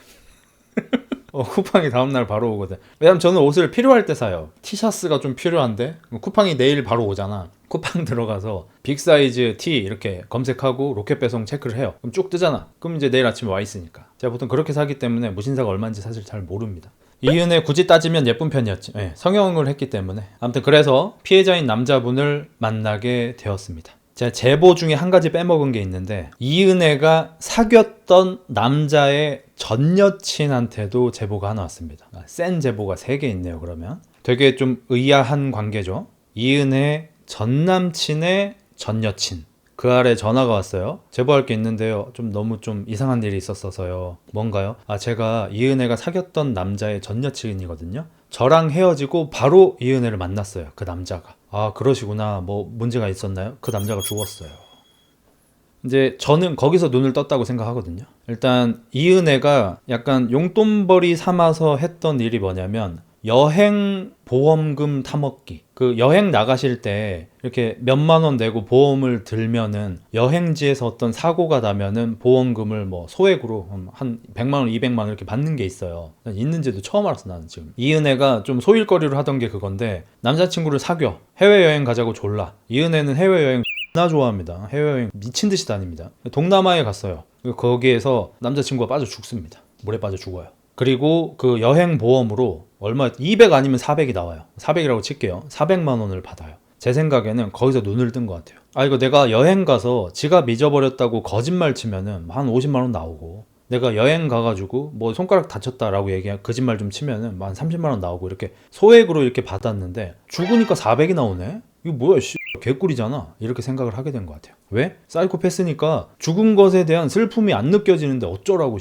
쿠팡이 다음날 바로 오거든. 왜냐면 저는 옷을 필요할 때 사요. 티셔츠가 좀 필요한데 쿠팡이 내일 바로 오잖아. 쿠팡 들어가서 빅사이즈 티 이렇게 검색하고 로켓 배송 체크를 해요. 그럼 쭉 뜨잖아. 그럼 이제 내일 아침에 와 있으니까. 제가 보통 그렇게 사기 때문에 무신사가 얼마인지 사실 잘 모릅니다. 이은혜 굳이 따지면 예쁜 편이었지. 성형을 했기 때문에. 아무튼 그래서 피해자인 남자분을 만나게 되었습니다. 제가 제보 중에 한 가지 빼먹은 게 있는데, 이은혜가 사귀었던 남자의 전 여친한테도 제보가 하나 왔습니다. 센 제보가 3개 있네요. 그러면 되게 좀 의아한 관계죠. 이은혜 전 남친의 전 여친. 그 아래 전화가 왔어요. 제보할 게 있는데요. 너무 이상한 일이 있었어서요. 뭔가요? 제가 이은혜가 사귀었던 남자의 전 여친이거든요. 저랑 헤어지고 바로 이은혜를 만났어요. 그 남자가. 그러시구나. 뭐 문제가 있었나요? 그 남자가 죽었어요. 이제 저는 거기서 눈을 떴다고 생각하거든요. 일단 이은혜가 약간 용돈벌이 삼아서 했던 일이 뭐냐면 여행 보험금 타먹기. 그 여행 나가실 때 이렇게 몇만 원 내고 보험을 들면은 여행지에서 어떤 사고가 나면은 보험금을 뭐 소액으로 한 100만 원, 200만 원 이렇게 받는 게 있어요. 있는지도 처음 알았어 나는 지금. 이은혜가 좀 소일거리로 하던 게 그건데 남자친구를 사귀어. 해외여행 가자고 졸라. 이은혜는 해외여행 나 좋아합니다. 해외여행 미친 듯이 다닙니다. 동남아에 갔어요. 거기에서 남자친구가 빠져 죽습니다. 물에 빠져 죽어요. 그리고 그 여행 보험으로 얼마 200 아니면 400이 나와요. 400이라고 칠게요. 400만 원을 받아요. 제 생각에는 거기서 눈을 뜬 것 같아요. 이거 내가 여행 가서 지갑 잊어버렸다고 거짓말 치면은 한 50만 원 나오고, 내가 여행 가가지고 뭐 손가락 다쳤다라고 거짓말 좀 치면은 한 30만 원 나오고, 이렇게 소액으로 이렇게 받았는데 죽으니까 400이 나오네? 이거 뭐야 개꿀이잖아. 이렇게 생각을 하게 된 것 같아요. 왜? 사이코패스니까 죽은 것에 대한 슬픔이 안 느껴지는데 어쩌라고.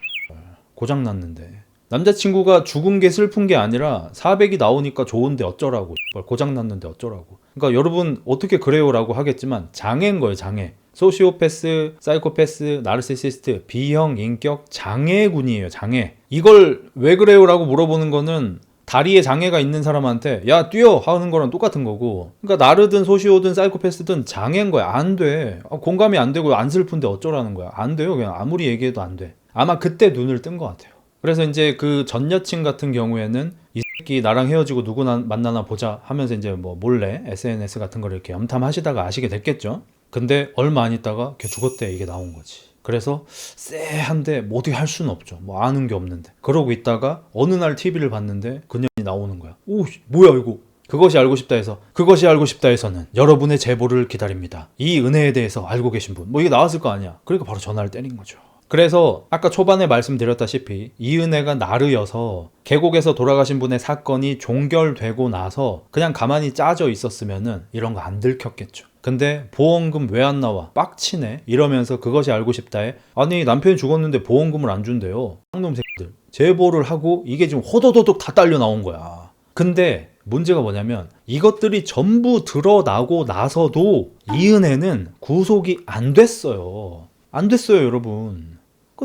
고장났는데. 남자친구가 죽은 게 슬픈 게 아니라 400이 나오니까 좋은데 어쩌라고. 고장났는데 어쩌라고. 그러니까 여러분 어떻게 그래요? 라고 하겠지만 장애인 거예요. 장애. 소시오패스, 사이코패스, 나르시시스트, B형 인격 장애군이에요. 장애. 이걸 왜 그래요? 라고 물어보는 거는 다리에 장애가 있는 사람한테 야 뛰어 하는 거랑 똑같은 거고, 그러니까 나르든 소시오든 사이코패스든 장애인 거야. 안 돼. 공감이 안 되고 안 슬픈데 어쩌라는 거야. 안 돼요. 그냥 아무리 얘기해도 안 돼. 아마 그때 눈을 뜬 것 같아요. 그래서 이제 그 전 여친 같은 경우에는 이 새끼 나랑 헤어지고 누구 만나나 보자 하면서 이제 뭐 몰래 SNS 같은 걸 이렇게 염탐하시다가 아시게 됐겠죠. 근데 얼마 안 있다가 걔 죽었대. 이게 나온 거지. 그래서 쎄한데 뭐 어떻게 할 수는 없죠. 뭐 아는 게 없는데. 그러고 있다가 어느 날 TV를 봤는데 그년이 나오는 거야. 오, 뭐야 이거. 그것이 알고 싶다 해서, 그것이 알고 싶다 해서는 여러분의 제보를 기다립니다. 이 은혜에 대해서 알고 계신 분. 뭐 이게 나왔을 거 아니야. 그러니까 바로 전화를 때린 거죠. 그래서 아까 초반에 말씀드렸다시피 이은혜가 나르여서 계곡에서 돌아가신 분의 사건이 종결되고 나서 그냥 가만히 짜져 있었으면은 이런 거 안 들켰겠죠. 근데 보험금 왜 안 나와? 빡치네. 이러면서 그것이 알고 싶다에 아니 남편이 죽었는데 보험금을 안 준대요. 쌍놈 새끼들. 제보를 하고 이게 지금 호도도독 다 딸려 나온 거야. 근데 문제가 뭐냐면 이것들이 전부 드러나고 나서도 이은혜는 구속이 안 됐어요. 안 됐어요, 여러분.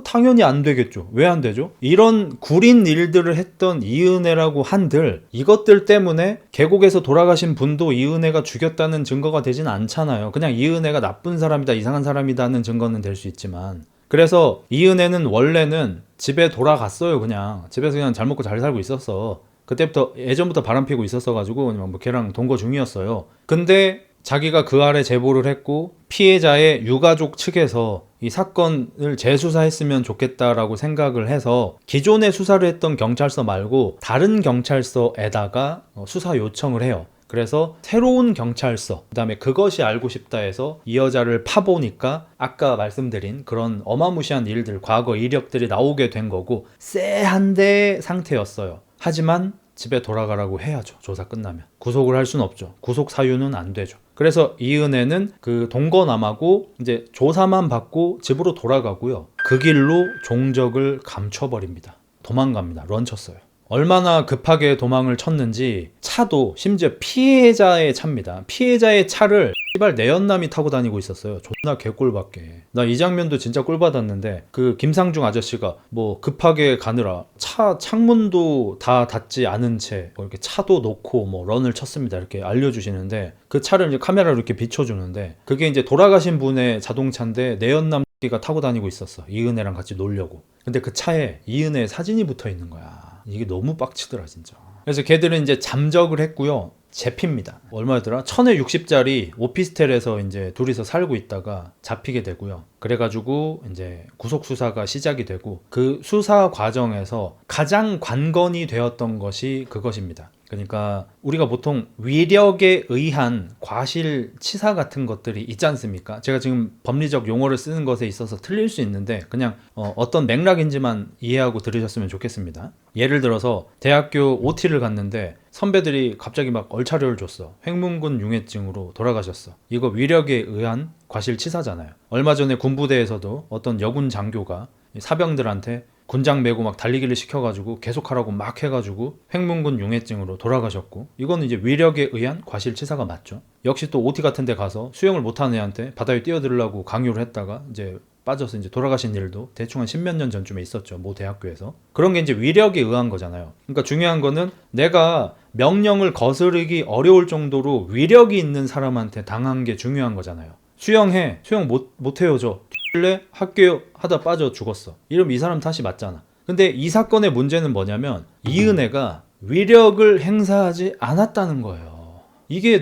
당연히 안 되겠죠. 왜 안 되죠? 이런 구린 일들을 했던 이은혜라고 한들 이것들 때문에 계곡에서 돌아가신 분도 이은혜가 죽였다는 증거가 되진 않잖아요. 그냥 이은혜가 나쁜 사람이다, 이상한 사람이다는 증거는 될 수 있지만, 그래서 이은혜는 원래는 집에 돌아갔어요. 그냥 집에서 그냥 잘 먹고 잘 살고 있었어. 그때부터 예전부터 바람피고 있었어가지고 뭐 걔랑 동거 중이었어요. 근데 자기가 그 아래 제보를 했고 피해자의 유가족 측에서 이 사건을 재수사했으면 좋겠다라고 생각을 해서 기존에 수사를 했던 경찰서 말고 다른 경찰서에다가 수사 요청을 해요. 그래서 새로운 경찰서, 그 다음에 그것이 알고 싶다 해서 이 여자를 파보니까 아까 말씀드린 그런 어마무시한 일들, 과거 이력들이 나오게 된 거고 쎄한데 상태였어요. 하지만 집에 돌아가라고 해야죠. 조사 끝나면. 구속을 할 수는 없죠. 구속 사유는 안 되죠. 그래서 이은혜는 그 동거남하고 이제 조사만 받고 집으로 돌아가고요. 그 길로 종적을 감춰버립니다. 도망갑니다. 런쳤어요. 얼마나 급하게 도망을 쳤는지 차도 심지어 피해자의 차입니다. 피해자의 차를 씨발 내연남이 타고 다니고 있었어요. 존나 개꿀밖에. 나 이 장면도 진짜 꿀받았는데 그 김상중 아저씨가 뭐 급하게 가느라 차 창문도 다 닫지 않은 채 이렇게 차도 놓고 뭐 런을 쳤습니다. 이렇게 알려주시는데 그 차를 이제 카메라로 이렇게 비춰주는데 그게 이제 돌아가신 분의 자동차인데 내연남 가 타고 다니고 있었어. 이은혜랑 같이 놀려고. 근데 그 차에 이은혜의 사진이 붙어 있는 거야. 이게 너무 빡치더라 진짜. 그래서 걔들은 이제 잠적을 했고요. 잡힙니다. 얼마였더라? 1060짜리 오피스텔에서 이제 둘이서 살고 있다가 잡히게 되고요. 그래가지고 이제 구속 수사가 시작이 되고 그 수사 과정에서 가장 관건이 되었던 것이 그것입니다. 그러니까 우리가 보통 위력에 의한 과실치사 같은 것들이 있지 않습니까? 제가 지금 법리적 용어를 쓰는 것에 있어서 틀릴 수 있는데 그냥 어떤 맥락인지만 이해하고 들으셨으면 좋겠습니다. 예를 들어서 대학교 OT를 갔는데 선배들이 갑자기 막 얼차려를 줬어. 횡문군 융해증으로 돌아가셨어. 이거 위력에 의한 과실치사잖아요. 얼마 전에 군부대에서도 어떤 여군 장교가 사병들한테 군장 메고 막 달리기를 시켜가지고 계속하라고 막 해가지고 횡문군 융해증으로 돌아가셨고, 이거는 이제 위력에 의한 과실치사가 맞죠. 역시 또 OT 같은 데 가서 수영을 못하는 애한테 바다에 뛰어들으려고 강요를 했다가 이제 빠져서 이제 돌아가신 일도 대충 한 10몇 년 전쯤에 있었죠. 모 대학교에서. 그런 게 이제 위력에 의한 거잖아요. 그러니까 중요한 거는 내가 명령을 거스르기 어려울 정도로 위력이 있는 사람한테 당한 게 중요한 거잖아요. 수영해. 수영 못해요 저. 원래 학교 하다 빠져 죽었어. 이러면 이 사람 탓이 맞잖아. 근데 이 사건의 문제는 뭐냐면 이은혜가 위력을 행사하지 않았다는 거예요. 이게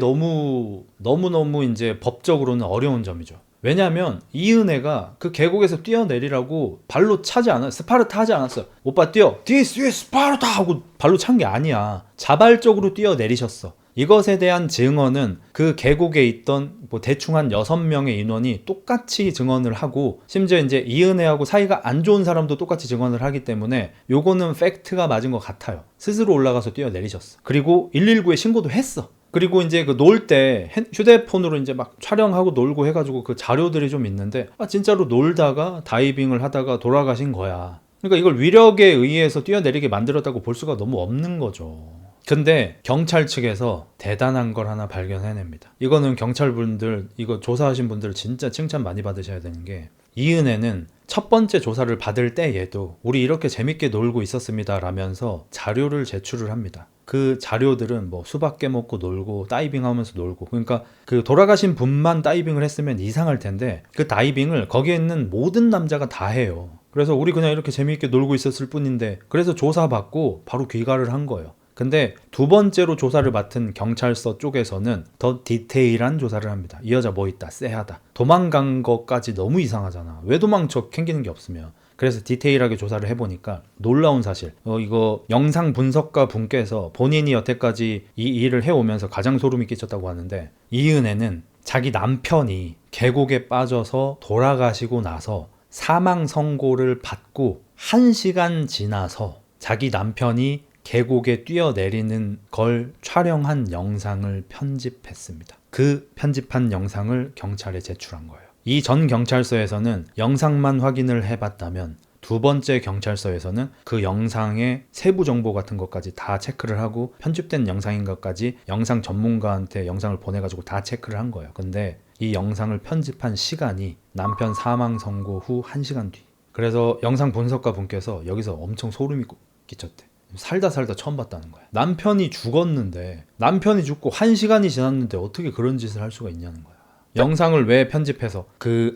너무너무 이제 법적으로는 어려운 점이죠. 왜냐면 이은혜가 그 계곡에서 뛰어내리라고 발로 차지 않았어요. 스파르타 하지 않았어요. 오빠 뛰어. 뒤에 스파르타 하고 발로 찬 게 아니야. 자발적으로 뛰어내리셨어. 이것에 대한 증언은 그 계곡에 있던 뭐 대충 한 6명의 인원이 똑같이 증언을 하고, 심지어 이제 이은혜하고 사이가 안 좋은 사람도 똑같이 증언을 하기 때문에 요거는 팩트가 맞은 것 같아요. 스스로 올라가서 뛰어내리셨어. 그리고 119에 신고도 했어. 그리고 이제 그 놀 때 휴대폰으로 이제 막 촬영하고 놀고 해가지고 그 자료들이 좀 있는데, 진짜로 놀다가 다이빙을 하다가 돌아가신 거야. 그러니까 이걸 위력에 의해서 뛰어내리게 만들었다고 볼 수가 너무 없는 거죠. 근데 경찰 측에서 대단한 걸 하나 발견해냅니다. 이거는 경찰분들, 이거 조사하신 분들 진짜 칭찬 많이 받으셔야 되는 게, 이은혜는 첫 번째 조사를 받을 때에도 우리 이렇게 재밌게 놀고 있었습니다 라면서 자료를 제출을 합니다. 그 자료들은 뭐 수박 깨먹고 놀고 다이빙 하면서 놀고, 그러니까 그 돌아가신 분만 다이빙을 했으면 이상할 텐데 그 다이빙을 거기에 있는 모든 남자가 다 해요. 그래서 우리 그냥 이렇게 재밌게 놀고 있었을 뿐인데, 그래서 조사받고 바로 귀가를 한 거예요. 근데 두 번째로 조사를 맡은 경찰서 쪽에서는 더 디테일한 조사를 합니다. 이 여자 뭐 있다, 쎄하다. 도망간 것까지 너무 이상하잖아. 왜 도망쳐, 캥기는 게 없으면. 그래서 디테일하게 조사를 해보니까 놀라운 사실, 이거 영상 분석가 분께서 본인이 여태까지 이 일을 해오면서 가장 소름이 끼쳤다고 하는데, 이은혜는 자기 남편이 계곡에 빠져서 돌아가시고 나서 사망 선고를 받고 1시간 지나서 자기 남편이 계곡에 뛰어내리는 걸 촬영한 영상을 편집했습니다. 그 편집한 영상을 경찰에 제출한 거예요. 이 전 경찰서에서는 영상만 확인을 해봤다면, 두 번째 경찰서에서는 그 영상의 세부 정보 같은 것까지 다 체크를 하고, 편집된 영상인 것까지 영상 전문가한테 영상을 보내가지고 다 체크를 한 거예요. 근데 이 영상을 편집한 시간이 남편 사망 선고 후 1시간 뒤. 그래서 영상 분석가 분께서 여기서 엄청 소름이 끼쳤대. 살다 처음 봤다는 거야. 남편이 죽었는데, 남편이 죽고 1시간이 지났는데 어떻게 그런 짓을 할 수가 있냐는 거야. 영상을 왜 편집해서,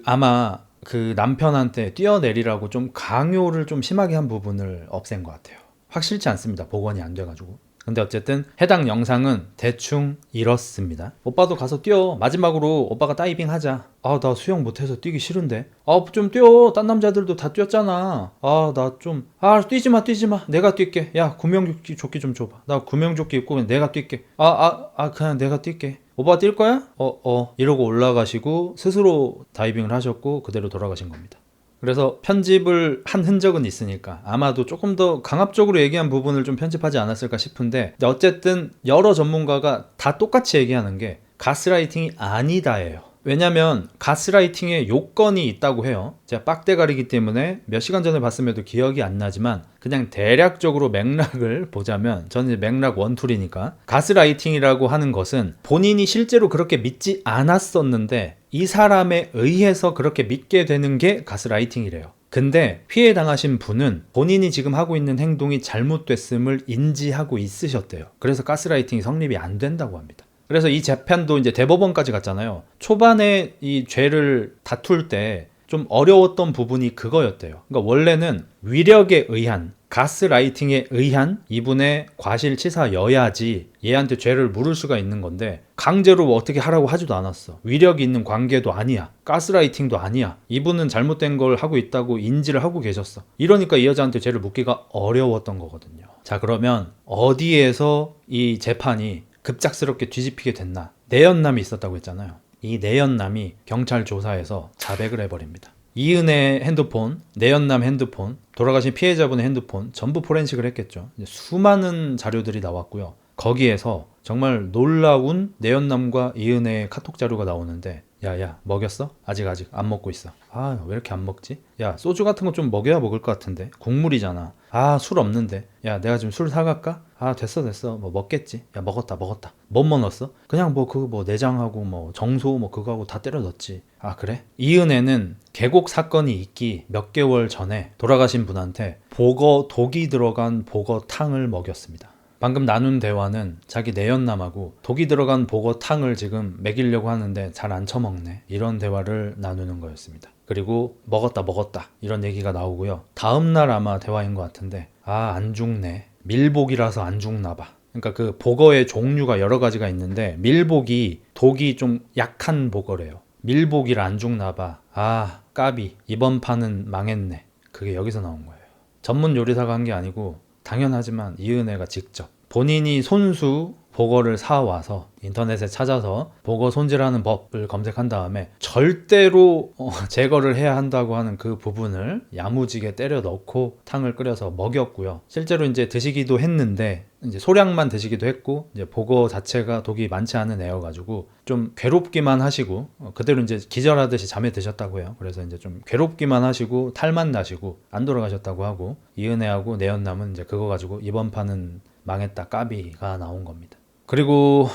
아마 그 남편한테 뛰어내리라고 좀 강요를 좀 심하게 한 부분을 없앤 것 같아요. 확실치 않습니다. 복원이 안 돼가지고. 근데 어쨌든 해당 영상은 대충 이렇습니다. 오빠도 가서 뛰어. 마지막으로 오빠가 다이빙 하자. 나 수영 못해서 뛰기 싫은데. 좀 뛰어. 딴 남자들도 다 뛰었잖아. 뛰지 마. 내가 뛸게. 야, 구명조끼 좀 줘봐. 나 구명조끼 입고 그냥 내가 뛸게. 그냥 내가 뛸게. 오빠 뛸 거야? 이러고 올라가시고 스스로 다이빙을 하셨고 그대로 돌아가신 겁니다. 그래서 편집을 한 흔적은 있으니까 아마도 조금 더 강압적으로 얘기한 부분을 좀 편집하지 않았을까 싶은데, 어쨌든 여러 전문가가 다 똑같이 얘기하는 게 가스라이팅이 아니다예요. 왜냐면 가스라이팅에 요건이 있다고 해요. 제가 빡대가리기 때문에 몇 시간 전에 봤음에도 기억이 안 나지만, 그냥 대략적으로 맥락을 보자면, 저는 맥락 원툴이니까, 가스라이팅이라고 하는 것은 본인이 실제로 그렇게 믿지 않았었는데 이 사람에 의해서 그렇게 믿게 되는 게 가스라이팅이래요. 근데 피해 당하신 분은 본인이 지금 하고 있는 행동이 잘못됐음을 인지하고 있으셨대요. 그래서 가스라이팅이 성립이 안 된다고 합니다. 그래서 이 재판도 이제 대법원까지 갔잖아요. 초반에 이 죄를 다툴 때 좀 어려웠던 부분이 그거였대요. 그러니까 원래는 위력에 의한 가스라이팅에 의한 이분의 과실치사여야지 얘한테 죄를 물을 수가 있는 건데 강제로 어떻게 하라고 하지도 않았어. 위력이 있는 관계도 아니야. 가스라이팅도 아니야. 이분은 잘못된 걸 하고 있다고 인지를 하고 계셨어. 이러니까 이 여자한테 죄를 묻기가 어려웠던 거거든요. 자, 그러면 어디에서 이 재판이 급작스럽게 뒤집히게 됐나? 내연남이 있었다고 했잖아요. 이 내연남이 경찰 조사에서 자백을 해버립니다. 이은혜 핸드폰, 내연남 핸드폰, 돌아가신 피해자분의 핸드폰 전부 포렌식을 했겠죠. 수많은 자료들이 나왔고요. 거기에서 정말 놀라운 내연남과 이은혜의 카톡 자료가 나오는데, 야야 먹였어? 아직 안 먹고 있어. 아, 왜 이렇게 안 먹지? 야, 소주 같은 거 좀 먹여야 먹을 것 같은데. 국물이잖아. 아, 술 없는데. 야, 내가 지금 술 사갈까? 아, 됐어 뭐 먹겠지. 야, 먹었다. 뭐뭐 넣었어? 그냥 내장하고 정소 그거하고 다 때려 넣었지. 아, 그래? 이은혜는 계곡 사건이 있기 몇 개월 전에 돌아가신 분한테 독이 들어간 보거탕을 먹였습니다. 방금 나눈 대화는 자기 내연남하고 독이 들어간 보거탕을 지금 먹이려고 하는데 잘 안 처먹네, 이런 대화를 나누는 거였습니다. 그리고 먹었다 이런 얘기가 나오고요. 다음날 아마 대화인 것 같은데, 아, 안 죽네, 밀복이라서 안 죽나 봐. 그러니까 그 보거의 종류가 여러 가지가 있는데 밀복이 독이 좀 약한 보거래요. 밀복이라 안 죽나 봐. 아, 까비, 이번 판은 망했네. 그게 여기서 나온 거예요. 전문 요리사가 한 게 아니고 당연하지만 이은혜가 직접 본인이 손수 보거를 사와서 인터넷에 찾아서 보거 손질하는 법을 검색한 다음에 절대로 제거를 해야 한다고 하는 그 부분을 야무지게 때려 넣고 탕을 끓여서 먹였고요. 실제로 이제 드시기도 했는데 이제 소량만 드시기도 했고, 이제 보거 자체가 독이 많지 않은 애여가지고 좀 괴롭기만 하시고, 그대로 이제 기절하듯이 잠에 드셨다고 해요. 그래서 이제 좀 괴롭기만 하시고 탈만 나시고 안 돌아가셨다고 하고, 이은혜하고 내연남은 이제 그거 가지고 이번 판은 망했다, 까비가 나온 겁니다. 그리고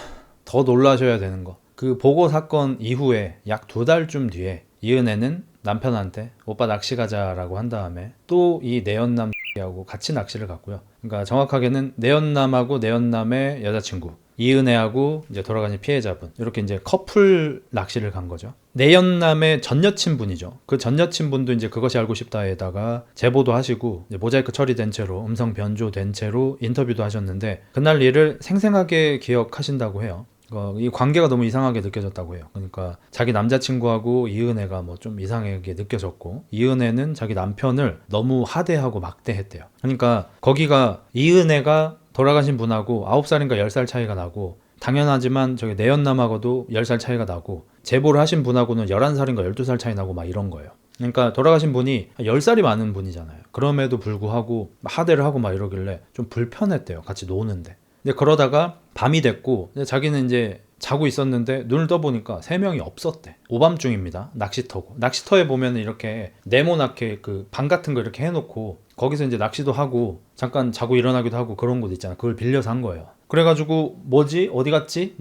더 놀라셔야 되는 거, 그 보고 사건 이후에 약 2달쯤 뒤에 이은혜는 남편한테 오빠 낚시 가자라고 한 다음에 또 이 내연남 하고 같이 낚시를 갔고요. 그러니까 정확하게는 내연남하고 내연남의 여자친구, 이은혜하고 이제 돌아가신 피해자분, 이렇게 이제 커플 낚시를 간 거죠. 내연남의 전 여친분이죠. 그 전 여친분도 이제 그것이 알고 싶다에다가 제보도 하시고 이제 모자이크 처리된 채로, 음성 변조된 채로 인터뷰도 하셨는데, 그날 일을 생생하게 기억하신다고 해요. 이 관계가 너무 이상하게 느껴졌다고 해요. 그러니까 자기 남자친구하고 이은혜가 좀 이상하게 느껴졌고, 이은혜는 자기 남편을 너무 하대하고 막대했대요. 그러니까 거기가 이은혜가 돌아가신 분하고 9살인가 10살 차이가 나고, 당연하지만 저기 내연남하고도 10살 차이가 나고, 제보를 하신 분하고는 11살인가 12살 차이 나고 막 이런 거예요. 그러니까 돌아가신 분이 10살이 많은 분이잖아요. 그럼에도 불구하고 하대를 하고 막 이러길래 좀 불편했대요, 같이 노는데. 근데 그러다가 밤이 됐고 자기는 이제 자고 있었는데 눈을 떠보니까 3명이 없었대. 오밤중입니다. 낚시터고, 낚시터에 보면 이렇게 네모나게 그 방 같은 거 이렇게 해놓고 거기서 이제 낚시도 하고 잠깐 자고 일어나기도 하고 그런 곳 있잖아. 그걸 빌려서 한 거예요. 그래가지고 뭐지? 어디 갔지?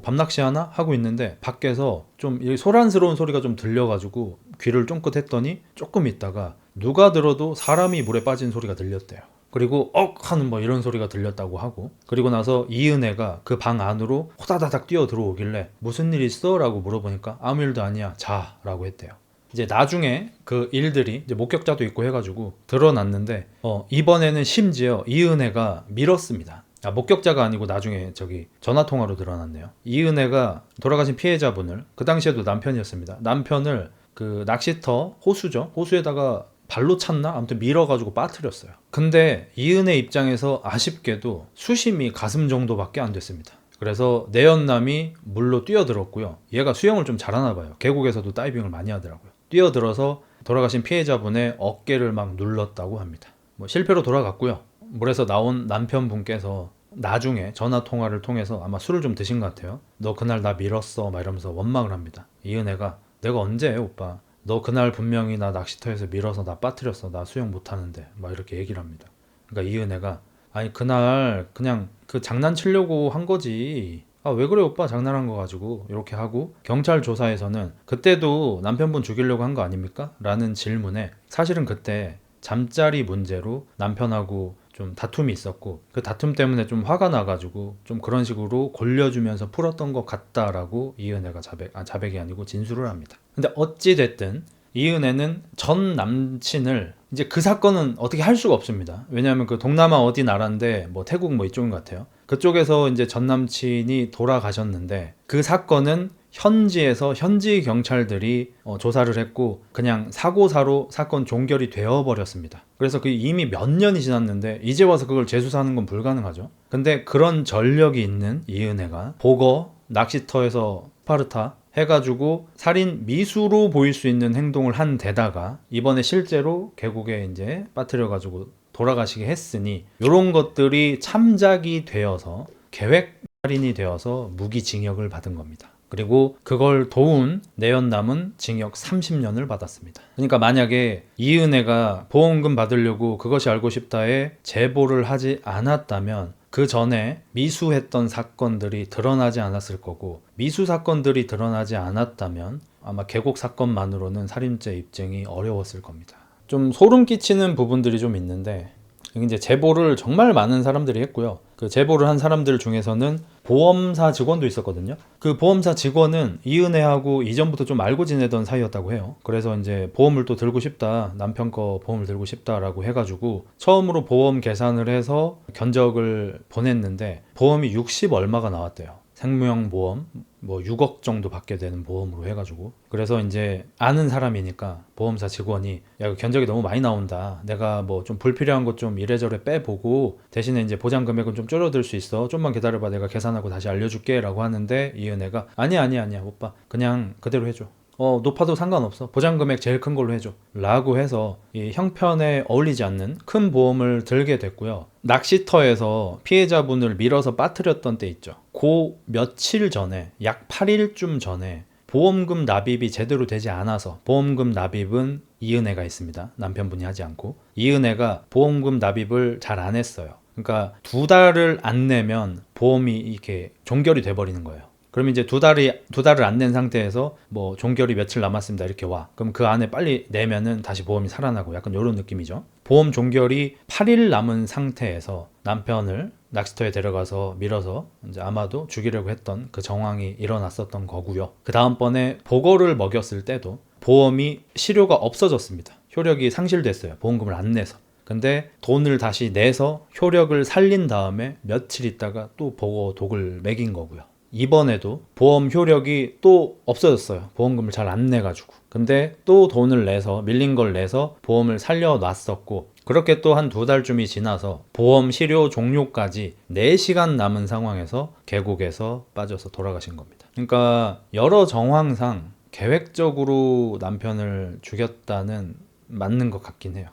밤낚시 하나? 하고 있는데 밖에서 좀 소란스러운 소리가 좀 들려가지고 귀를 쫑긋 했더니 조금 있다가 누가 들어도 사람이 물에 빠진 소리가 들렸대요. 그리고 하는 이런 소리가 들렸다고 하고, 그리고 나서 이은혜가 그 방 안으로 호다다닥 뛰어 들어오길래 무슨 일 있어? 라고 물어보니까 아무 일도 아니야, 자 라고 했대요. 이제 나중에 그 일들이 이제 목격자도 있고 해가지고 드러났는데, 이번에는 심지어 이은혜가 밀었습니다. 목격자가 아니고 나중에 전화통화로 드러났네요. 이은혜가 돌아가신 피해자분을, 그 당시에도 남편이었습니다. 남편을 그 낚시터 호수죠, 호수에다가 발로 찼나? 아무튼 밀어가지고 빠뜨렸어요. 근데 이은혜 입장에서 아쉽게도 수심이 가슴 정도밖에 안 됐습니다. 그래서 내연남이 물로 뛰어들었고요. 얘가 수영을 좀 잘하나 봐요. 계곡에서도 다이빙을 많이 하더라고요. 뛰어들어서 돌아가신 피해자분의 어깨를 막 눌렀다고 합니다. 실패로 돌아갔고요. 물에서 나온 남편분께서 나중에 전화통화를 통해서 아마 술을 좀 드신 것 같아요. 너 그날 나 밀었어 막 이러면서 원망을 합니다. 이은혜가 내가 언제 해 오빠, 너 그날 분명히 나 낚시터에서 밀어서 나 빠뜨렸어, 나 수영 못하는데 막 이렇게 얘기를 합니다. 그러니까 이은혜가 아니 그날 그냥 그 장난치려고 한 거지, 아 왜 그래 오빠, 장난한 거 가지고, 이렇게 하고, 경찰 조사에서는 그때도 남편분 죽이려고 한 거 아닙니까? 라는 질문에 사실은 그때 잠자리 문제로 남편하고 좀 다툼이 있었고, 그 다툼 때문에 좀 화가 나가지고 좀 그런 식으로 골려주면서 풀었던 것 같다라고 이은혜가 자백이 아니고 진술을 합니다. 근데 어찌됐든 이은혜는 전 남친을 이제 그 사건은 어떻게 할 수가 없습니다. 왜냐하면 그 동남아 어디 나라인데 뭐 태국 뭐 이쪽인 것 같아요. 그쪽에서 이제 전 남친이 돌아가셨는데 그 사건은 현지에서 현지 경찰들이 조사를 했고 그냥 사고사로 사건 종결이 되어 버렸습니다. 그래서 그 이미 몇 년이 지났는데 이제 와서 그걸 재수사하는 건 불가능하죠. 근데 그런 전력이 있는 이은혜가 보거 낚시터에서 스파르타 해가지고 살인 미수로 보일 수 있는 행동을 한 데다가 이번에 실제로 계곡에 이제 빠뜨려가지고 돌아가시게 했으니 이런 것들이 참작이 되어서 계획 살인이 되어서 무기징역을 받은 겁니다. 그리고 그걸 도운 내연남은 징역 30년을 받았습니다. 그러니까 만약에 이은혜가 보험금 받으려고 그것이 알고 싶다에 제보를 하지 않았다면 그 전에 미수했던 사건들이 드러나지 않았을 거고 미수 사건들이 드러나지 않았다면 아마 계곡 사건만으로는 살인죄 입증이 어려웠을 겁니다. 좀 소름 끼치는 부분들이 좀 있는데 이제 제보를 정말 많은 사람들이 했고요. 그 제보를 한 사람들 중에서는 보험사 직원도 있었거든요. 그 보험사 직원은 이은혜하고 이전부터 좀 알고 지내던 사이였다고 해요. 그래서 이제 보험을 또 들고 싶다, 남편 거 보험을 들고 싶다라고 해가지고 처음으로 보험 계산을 해서 견적을 보냈는데 보험이 60 얼마가 나왔대요. 생명보험 뭐 6억 정도 받게 되는 보험으로 해가지고 그래서 이제 아는 사람이니까 보험사 직원이 야 견적이 너무 많이 나온다, 내가 뭐 좀 불필요한 것 좀 이래저래 빼보고 대신에 이제 보장 금액은 좀 줄여들 수 있어, 좀만 기다려봐, 내가 계산하고 다시 알려줄게 라고 하는데 이은혜가 아니야 오빠 그냥 그대로 해줘, 높아도 상관없어, 보장 금액 제일 큰 걸로 해줘 라고 해서 이 형편에 어울리지 않는 큰 보험을 들게 됐고요. 낚시터에서 피해자분을 밀어서 빠뜨렸던 때 있죠. 그 며칠 전에 약 8일쯤 전에 보험금 납입이 제대로 되지 않아서, 보험금 납입은 이은혜가 있습니다. 남편분이 하지 않고 이은혜가 보험금 납입을 잘 안 했어요. 그러니까 2달을 안 내면 보험이 이렇게 종결이 돼버리는 거예요. 그럼 이제 2달을 안 낸 상태에서 뭐 종결이 며칠 남았습니다 이렇게 와. 그럼 그 안에 빨리 내면은 다시 보험이 살아나고 약간 이런 느낌이죠. 보험 종결이 8일 남은 상태에서 남편을 낚시터에 데려가서 밀어서 이제 아마도 죽이려고 했던 그 정황이 일어났었던 거고요. 그 다음번에 보거를 먹였을 때도 보험이 실효가 없어졌습니다. 효력이 상실됐어요. 보험금을 안 내서. 근데 돈을 다시 내서 효력을 살린 다음에 며칠 있다가 또 보거 독을 먹인 거고요. 이번에도 보험 효력이 또 없어졌어요. 보험금을 잘 안 내가지고. 근데 또 돈을 내서, 밀린 걸 내서 보험을 살려놨었고, 그렇게 또 한 2달쯤이 지나서 보험 실효 종료까지 4시간 남은 상황에서 계곡에서 빠져서 돌아가신 겁니다. 그러니까 여러 정황상 계획적으로 남편을 죽였다는 맞는 것 같긴 해요.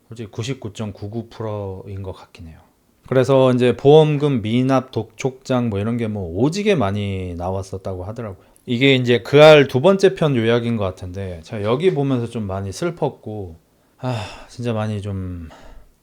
솔직히 99.99%인 것 같긴 해요. 그래서 이제 보험금 미납 독촉장 뭐 이런 게 뭐 오지게 많이 나왔었다고 하더라고요. 이게 이제 그 알 두 번째 편 요약인 것 같은데 제가 여기 보면서 좀 많이 슬펐고 진짜 많이 좀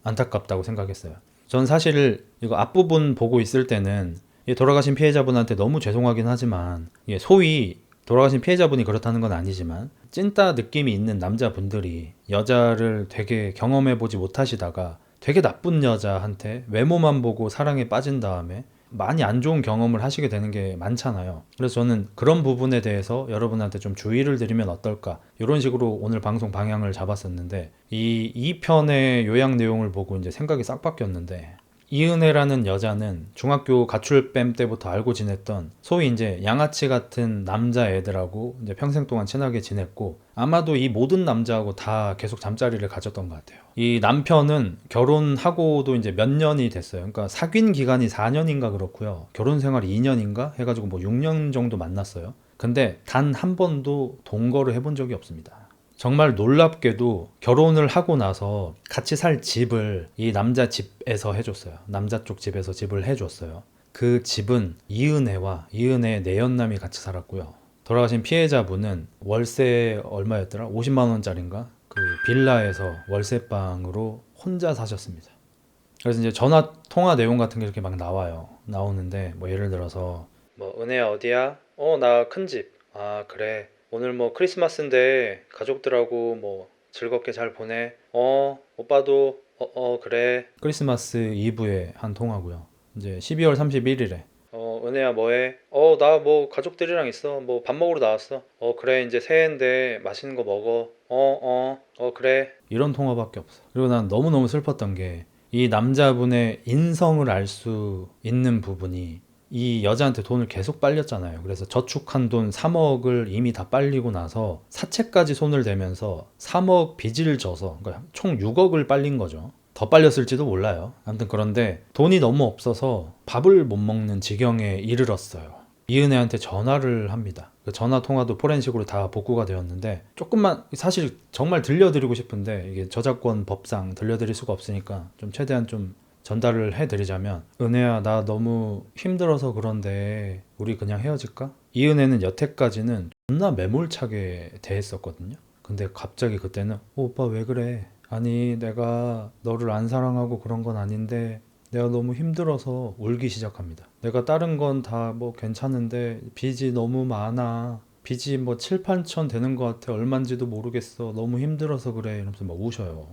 안타깝다고 생각했어요. 전 사실 이거 앞부분 보고 있을 때는 이 돌아가신 피해자분한테 너무 죄송하긴 하지만 이게 소위 돌아가신 피해자분이 그렇다는 건 아니지만 찐따 느낌이 있는 남자분들이 여자를 되게 경험해보지 못하시다가 되게 나쁜 여자한테 외모만 보고 사랑에 빠진 다음에 많이 안 좋은 경험을 하시게 되는 게 많잖아요. 그래서 저는 그런 부분에 대해서 여러분한테 좀 주의를 드리면 어떨까, 이런 식으로 오늘 방송 방향을 잡았었는데 이 편의 요약 내용을 보고 이제 생각이 싹 바뀌었는데, 이은혜라는 여자는 중학교 가출뱀 때부터 알고 지냈던 소위 이제 양아치 같은 남자애들하고 이제 평생 동안 친하게 지냈고, 아마도 이 모든 남자하고 다 계속 잠자리를 가졌던 것 같아요. 이 남편은 결혼하고도 이제 몇 년이 됐어요. 그러니까 사귄 기간이 4년인가 그렇고요. 결혼 생활이 2년인가 해가지고 뭐 6년 정도 만났어요. 근데 단 한 번도 동거를 해본 적이 없습니다. 정말 놀랍게도 결혼을 하고 나서 같이 살 집을 이 남자 집에서 해줬어요. 남자 쪽 집에서 집을 해줬어요. 그 집은 이은혜와 이은혜의 내연남이 같이 살았고요. 돌아가신 피해자분은 월세 얼마였더라? 50만 원짜리인가? 그 빌라에서 월세방으로 혼자 사셨습니다. 그래서 이제 전화 통화 내용 같은 게 이렇게 막 나와요. 나오는데 뭐 예를 들어서 뭐 은혜야 어디야? 나 큰 집. 아 그래. 오늘 뭐 크리스마스인데 가족들하고 뭐 즐겁게 잘 보내. 오빠도 그래. 크리스마스 이브에 한 통화고요. 이제 12월 31일에 은혜야 뭐해? 나 뭐 가족들이랑 있어. 뭐 밥 먹으러 나왔어. 그래 이제 새해인데 맛있는 거 먹어. 그래. 이런 통화밖에 없어. 그리고 난 너무너무 슬펐던 게 이 남자분의 인성을 알 수 있는 부분이 이 여자한테 돈을 계속 빨렸잖아요. 그래서 저축한 돈 3억을 이미 다 빨리고 나서 사채까지 손을 대면서 3억 빚을 져서 그러니까 총 6억을 빨린 거죠. 더 빨렸을지도 몰라요. 아무튼 그런데 돈이 너무 없어서 밥을 못 먹는 지경에 이르렀어요. 이은혜한테 전화를 합니다. 그 전화 통화도 포렌식으로 다 복구가 되었는데 조금만 사실 정말 들려드리고 싶은데 이게 저작권 법상 들려드릴 수가 없으니까 좀 최대한 좀 전달을 해드리자면, 은혜야 나 너무 힘들어서 그런데 우리 그냥 헤어질까? 이은혜는 여태까지는 존나 매몰차게 대했었거든요. 근데 갑자기 그때는 오빠 왜 그래? 아니 내가 너를 안 사랑하고 그런 건 아닌데 내가 너무 힘들어서 울기 시작합니다. 내가 다른 건 다 뭐 괜찮은데 빚이 너무 많아. 빚이 뭐 7, 8천 되는 것 같아. 얼만지도 모르겠어. 너무 힘들어서 그래. 이러면서 막 우셔요.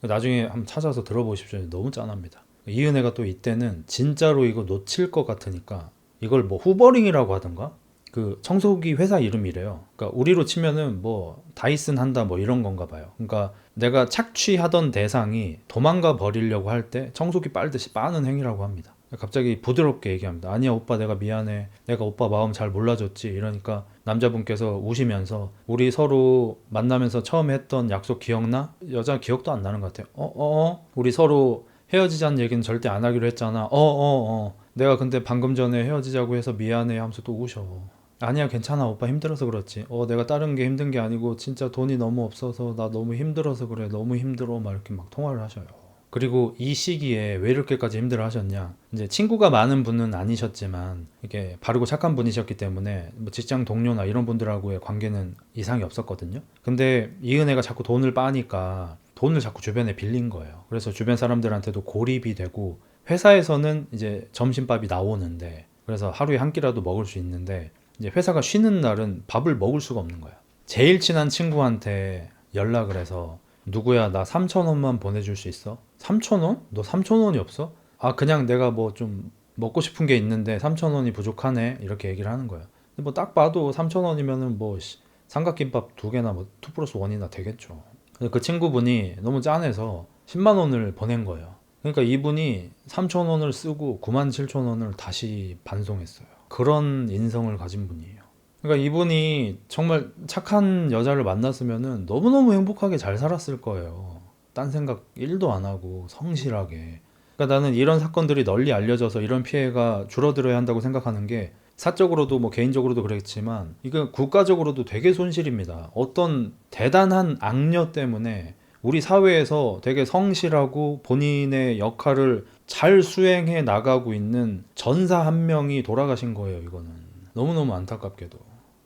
나중에 한번 찾아서 들어보십시오. 너무 짠합니다. 이은혜가 또 이때는 진짜로 이거 놓칠 것 같으니까 이걸 뭐 후버링이라고 하던가? 그 청소기 회사 이름이래요. 그러니까 우리로 치면은 뭐 다이슨 한다 뭐 이런 건가 봐요. 그러니까 내가 착취하던 대상이 도망가 버리려고 할 때 청소기 빨듯이 빠는 행위라고 합니다. 갑자기 부드럽게 얘기합니다. 아니야 오빠 내가 미안해. 내가 오빠 마음 잘 몰라줬지. 이러니까 남자분께서 우시면서 우리 서로 만나면서 처음 했던 약속 기억나? 여자 기억도 안 나는 것 같아요. 우리 서로 헤어지자는 얘기는 절대 안 하기로 했잖아. 내가 근데 방금 전에 헤어지자고 해서 미안해 하면서 또 우셔. 아니야 괜찮아 오빠 힘들어서 그렇지. 내가 다른 게 힘든 게 아니고 진짜 돈이 너무 없어서 나 너무 힘들어서 그래. 너무 힘들어. 막 이렇게 막 통화를 하셔요. 그리고 이 시기에 왜 이렇게까지 힘들어 하셨냐. 이제 친구가 많은 분은 아니셨지만 이게 바르고 착한 분이셨기 때문에 뭐 직장 동료나 이런 분들하고의 관계는 이상이 없었거든요. 근데 이은혜가 자꾸 돈을 빠니까 돈을 자꾸 주변에 빌린 거예요. 그래서 주변 사람들한테도 고립이 되고, 회사에서는 이제 점심밥이 나오는데 그래서 하루에 한 끼라도 먹을 수 있는데 이제 회사가 쉬는 날은 밥을 먹을 수가 없는 거야. 제일 친한 친구한테 연락을 해서 누구야 나 3천 원만 보내줄 수 있어? 3천 원? 너 3천 원이 없어? 아 그냥 내가 뭐 좀 먹고 싶은 게 있는데 3천 원이 부족하네 이렇게 얘기를 하는 거야. 근데 뭐 딱 봐도 3천 원이면은 뭐 삼각김밥 2개나 뭐 2 플러스 1이나 되겠죠. 근데 그 친구분이 너무 짠해서 10만 원을 보낸 거예요. 그러니까 이분이 3천 원을 쓰고 9만 7천 원을 다시 반송했어요. 그런 인성을 가진 분이에요. 그러니까 이분이 정말 착한 여자를 만났으면은 너무너무 행복하게 잘 살았을 거예요. 딴 생각 1도 안 하고 성실하게. 그러니까 나는 이런 사건들이 널리 알려져서 이런 피해가 줄어들어야 한다고 생각하는 게, 사적으로도 뭐 개인적으로도 그렇지만 이거 국가적으로도 되게 손실입니다. 어떤 대단한 악녀 때문에 우리 사회에서 되게 성실하고 본인의 역할을 잘 수행해 나가고 있는 전사 한 명이 돌아가신 거예요. 이거는 너무너무 안타깝게도.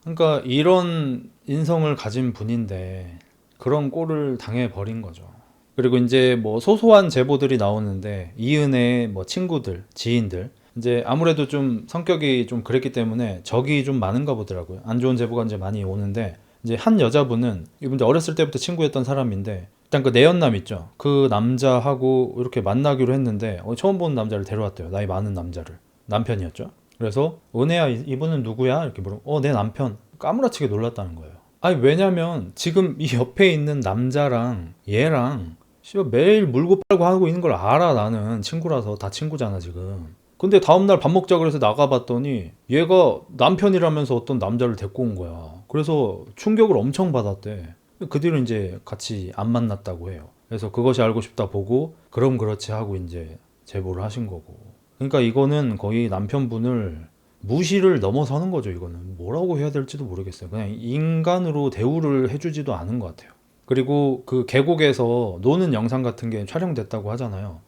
그러니까 이런 인성을 가진 분인데 그런 꼴을 당해버린 거죠. 그리고 이제 뭐 소소한 제보들이 나오는데, 이은혜의 뭐 친구들, 지인들, 이제 아무래도 좀 성격이 좀 그랬기 때문에 적이 좀 많은가 보더라고요. 안 좋은 제보가 이제 많이 오는데, 이제 한 여자분은 이분들 어렸을 때부터 친구였던 사람인데, 일단 그 내연남 있죠. 그 남자하고 이렇게 만나기로 했는데 처음 본 남자를 데려왔대요. 나이 많은 남자를. 남편이었죠. 그래서 은혜야 이분은 누구야? 이렇게 물어보고 내 남편. 까무라치게 놀랐다는 거예요. 아니 왜냐면 지금 이 옆에 있는 남자랑 얘랑 씨발 매일 물고 빨고 하고 있는 걸 알아. 나는 친구라서 다 친구잖아 지금. 근데 다음날 밥 먹자 그래서 나가봤더니 얘가 남편이라면서 어떤 남자를 데리고 온 거야. 그래서 충격을 엄청 받았대. 그 뒤로 이제 같이 안 만났다고 해요. 그래서 그것이 알고 싶다 보고 그럼 그렇지 하고 이제 제보를 하신 거고. 그러니까 이거는 거의 남편분을 무시를 넘어서는 거죠. 이거는 뭐라고 해야 될지도 모르겠어요. 그냥 인간으로 대우를 해주지도 않은 것 같아요. 그리고 그 계곡에서 노는 영상 같은 게 촬영됐다고 하잖아요.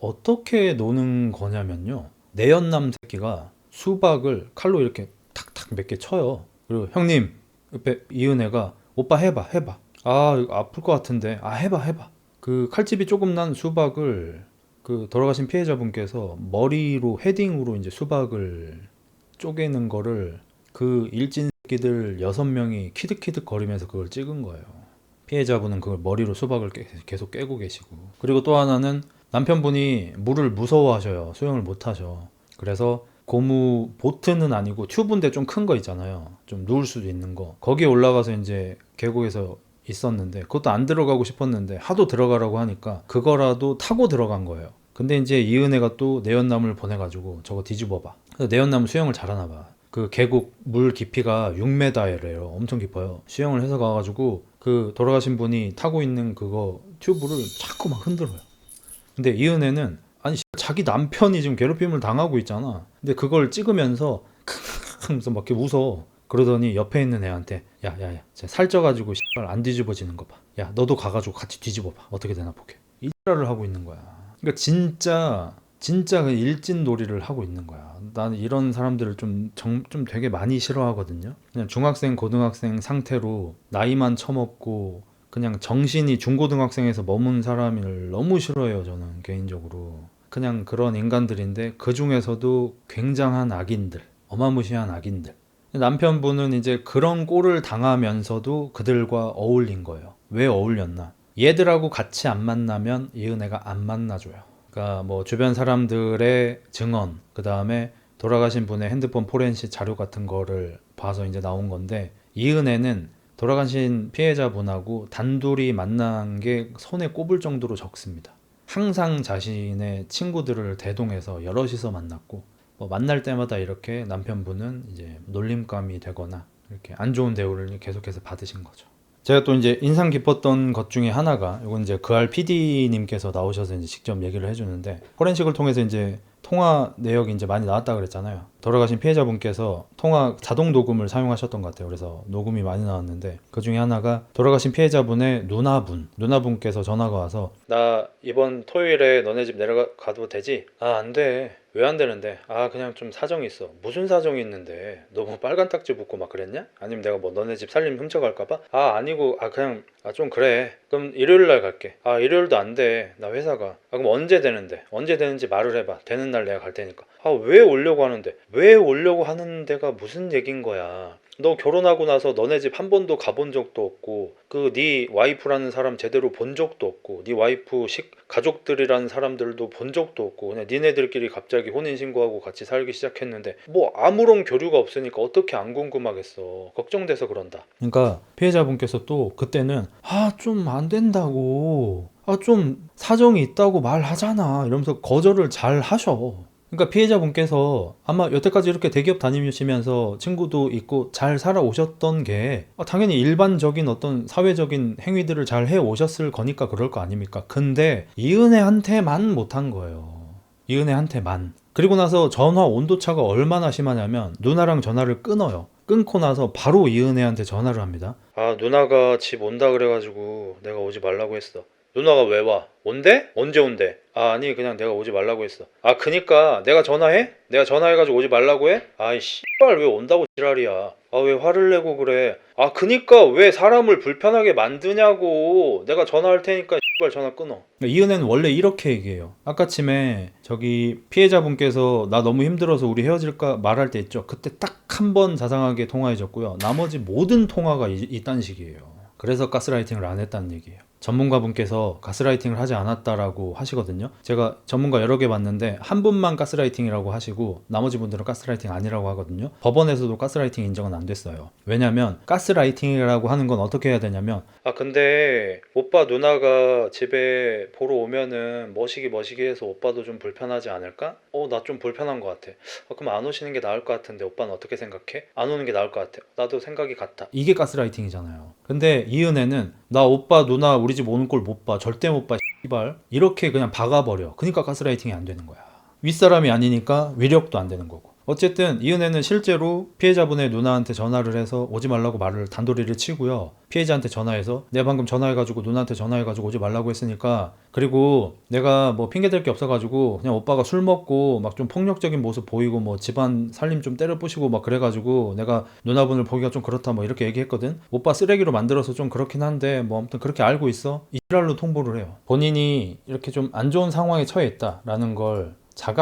어떻게 노는 거냐면요, 내연남 새끼가 수박을 칼로 이렇게 탁탁 몇 개 쳐요. 그리고 형님 옆에 이은혜가 오빠 해봐 해봐. 아 이거 아플 것 같은데. 아 해봐 해봐. 그 칼집이 조금 난 수박을 그 돌아가신 피해자분께서 머리로 헤딩으로 이제 수박을 쪼개는 거를 그 일진 새끼들 6명이 키득키득 거리면서 그걸 찍은 거예요. 피해자분은 그걸 머리로 수박을 계속 깨고 계시고. 그리고 또 하나는 남편분이 물을 무서워하셔요. 수영을 못 하셔. 그래서 고무 보트는 아니고 튜브인데 좀 큰 거 있잖아요. 좀 누울 수도 있는 거. 거기에 올라가서 이제 계곡에서 있었는데 그것도 안 들어가고 싶었는데 하도 들어가라고 하니까 그거라도 타고 들어간 거예요. 근데 이제 이은혜가 또 내연남을 보내가지고 저거 뒤집어봐. 그래서 내연남 수영을 잘하나 봐. 그 계곡 물 깊이가 6m래요. 엄청 깊어요. 수영을 해서 가가지고 그 돌아가신 분이 타고 있는 그거 튜브를 자꾸 막 흔들어요. 근데 이은혜는 아니 자기 남편이 지금 괴롭힘을 당하고 있잖아. 근데 그걸 찍으면서 하면서 막 이렇게 웃어. 그러더니 옆에 있는 애한테 야야야 살쪄가지고 안 뒤집어지는 거 봐. 야 너도 가가지고 같이 뒤집어봐. 어떻게 되나 보게. 이 X를 하고 있는 거야. 그러니까 진짜 그 일진놀이를 하고 있는 거야. 나는 이런 사람들을 좀 되게 많이 싫어하거든요. 그냥 중학생, 고등학생 상태로 나이만 처먹고 그냥 정신이 중고등학생에서 머문 사람을 너무 싫어해요. 저는 개인적으로. 그냥 그런 인간들인데 그 중에서도 굉장한 악인들, 어마무시한 악인들. 남편분은 이제 그런 꼴을 당하면서도 그들과 어울린 거예요. 왜 어울렸나? 얘들하고 같이 안 만나면 이은혜가 안 만나줘요. 그러니까 뭐 주변 사람들의 증언, 그 다음에 돌아가신 분의 핸드폰 포렌식 자료 같은 거를 봐서 이제 나온 건데 이은혜는 돌아가신 피해자분하고 단둘이 만난 게 손에 꼽을 정도로 적습니다. 항상 자신의 친구들을 대동해서 여럿이서 만났고 뭐 만날 때마다 이렇게 남편분은 이제 놀림감이 되거나 이렇게 안 좋은 대우를 계속해서 받으신 거죠. 제가 또 이제 인상 깊었던 것 중에 하나가 이건 이제 그알 PD님께서 나오셔서 이제 직접 얘기를 해주는데 포렌식을 통해서 이제 통화 내역이 이제 많이 나왔다 그랬잖아요. 돌아가신 피해자분께서 통화 자동 녹음을 사용하셨던 것 같아요. 그래서 녹음이 많이 나왔는데 그 중에 하나가 돌아가신 피해자분의 누나분께서 전화가 와서 나 이번 토요일에 너네 집 내려가도 되지? 아, 안 돼. 왜 안 되는데? 아, 그냥 좀 사정이 있어. 무슨 사정이 있는데? 너 뭐 빨간 딱지 붙고 막 그랬냐? 아니면 내가 뭐 너네 집 살림 훔쳐갈까봐? 아, 아니고, 그냥, 좀 그래. 그럼 일요일 날 갈게. 아, 일요일도 안 돼. 나 회사 가. 아, 그럼 언제 되는데? 언제 되는지 말을 해봐. 되는 날 내가 갈 테니까. 아, 왜 오려고 하는데? 왜 오려고 하는 데가 무슨 얘긴 거야? 너 결혼하고 나서 너네 집 한 번도 가본 적도 없고 그 네 와이프라는 사람 제대로 본 적도 없고 네 와이프 가족들이라는 사람들도 본 적도 없고 그냥 니네들끼리 갑자기 혼인신고하고 같이 살기 시작했는데 뭐 아무런 교류가 없으니까 어떻게 안 궁금하겠어. 걱정돼서 그런다. 그러니까 피해자분께서 또 그때는 좀 안 된다고 좀 사정이 있다고 말하잖아 이러면서 거절을 잘 하셔. 그러니까 피해자분께서 아마 여태까지 이렇게 대기업 다니시면서 친구도 있고 잘 살아오셨던 게 당연히 일반적인 어떤 사회적인 행위들을 잘 해오셨을 거니까 그럴 거 아닙니까? 근데 이은혜한테만 못한 거예요. 이은혜한테만. 그리고 나서 전화 온도차가 얼마나 심하냐면 누나랑 전화를 끊어요. 끊고 나서 바로 이은혜한테 전화를 합니다. 아, 누나가 집 온다 그래가지고 내가 오지 말라고 했어. 누나가 왜 와? 온대? 언제 온대? 아니 그냥 내가 오지 말라고 했어. 아 그니까 내가 전화해? 내가 전화해가지고 오지 말라고 해? 아이 씨발 왜 온다고 지랄이야. 아 왜 화를 내고 그래. 아 그니까 왜 사람을 불편하게 만드냐고. 내가 전화할 테니까 씨발 전화 끊어. 이은혜는 원래 이렇게 얘기해요. 아까쯤에 저기 피해자분께서 나 너무 힘들어서 우리 헤어질까 말할 때 있죠. 그때 딱 한 번 자상하게 통화해줬고요. 나머지 모든 통화가 이딴 식이에요. 그래서 가스라이팅을 안 했다는 얘기예요. 전문가분께서 가스라이팅을 하지 않았다라고 하시거든요. 제가 전문가 여러 개 봤는데 한 분만 가스라이팅이라고 하시고 나머지 분들은 가스라이팅 아니라고 하거든요. 법원에서도 가스라이팅 인정은 안 됐어요. 왜냐면 가스라이팅이라고 하는 건 어떻게 해야 되냐면 근데 오빠 누나가 집에 보러 오면은 머시기 해서 오빠도 좀 불편하지 않을까? 나 좀 불편한 것 같아. 그럼 안 오시는 게 나을 것 같은데 오빠는 어떻게 생각해? 안 오는 게 나을 것 같아. 나도 생각이 같아. 이게 가스라이팅이잖아요. 근데 이은혜는 나 오빠 누나 우리 집 오는 꼴 못 봐. 절대 못 봐. 씨발. 이렇게 그냥 박아버려. 그러니까 가스라이팅이 안 되는 거야. 윗사람이 아니니까 위력도 안 되는 거고. 어쨌든 이은혜는 실제로 피해자분의 누나한테 전화를 해서 오지 말라고 말을 단도리를 치고요. 피해자한테 전화해서 내가 방금 전화해가지고 누나한테 전화해가지고 오지 말라고 했으니까 그리고 내가 뭐 핑계댈 게 없어가지고 그냥 오빠가 술 먹고 막 좀 폭력적인 모습 보이고 뭐 집안 살림 좀 때려 부시고 막 그래가지고 내가 누나분을 보기가 좀 그렇다 뭐 이렇게 얘기했거든. 오빠 쓰레기로 만들어서 좀 그렇긴 한데 뭐 아무튼 그렇게 알고 있어. 이 지랄로 통보를 해요. 본인이 이렇게 좀 안 좋은 상황에 처해 있다라는 걸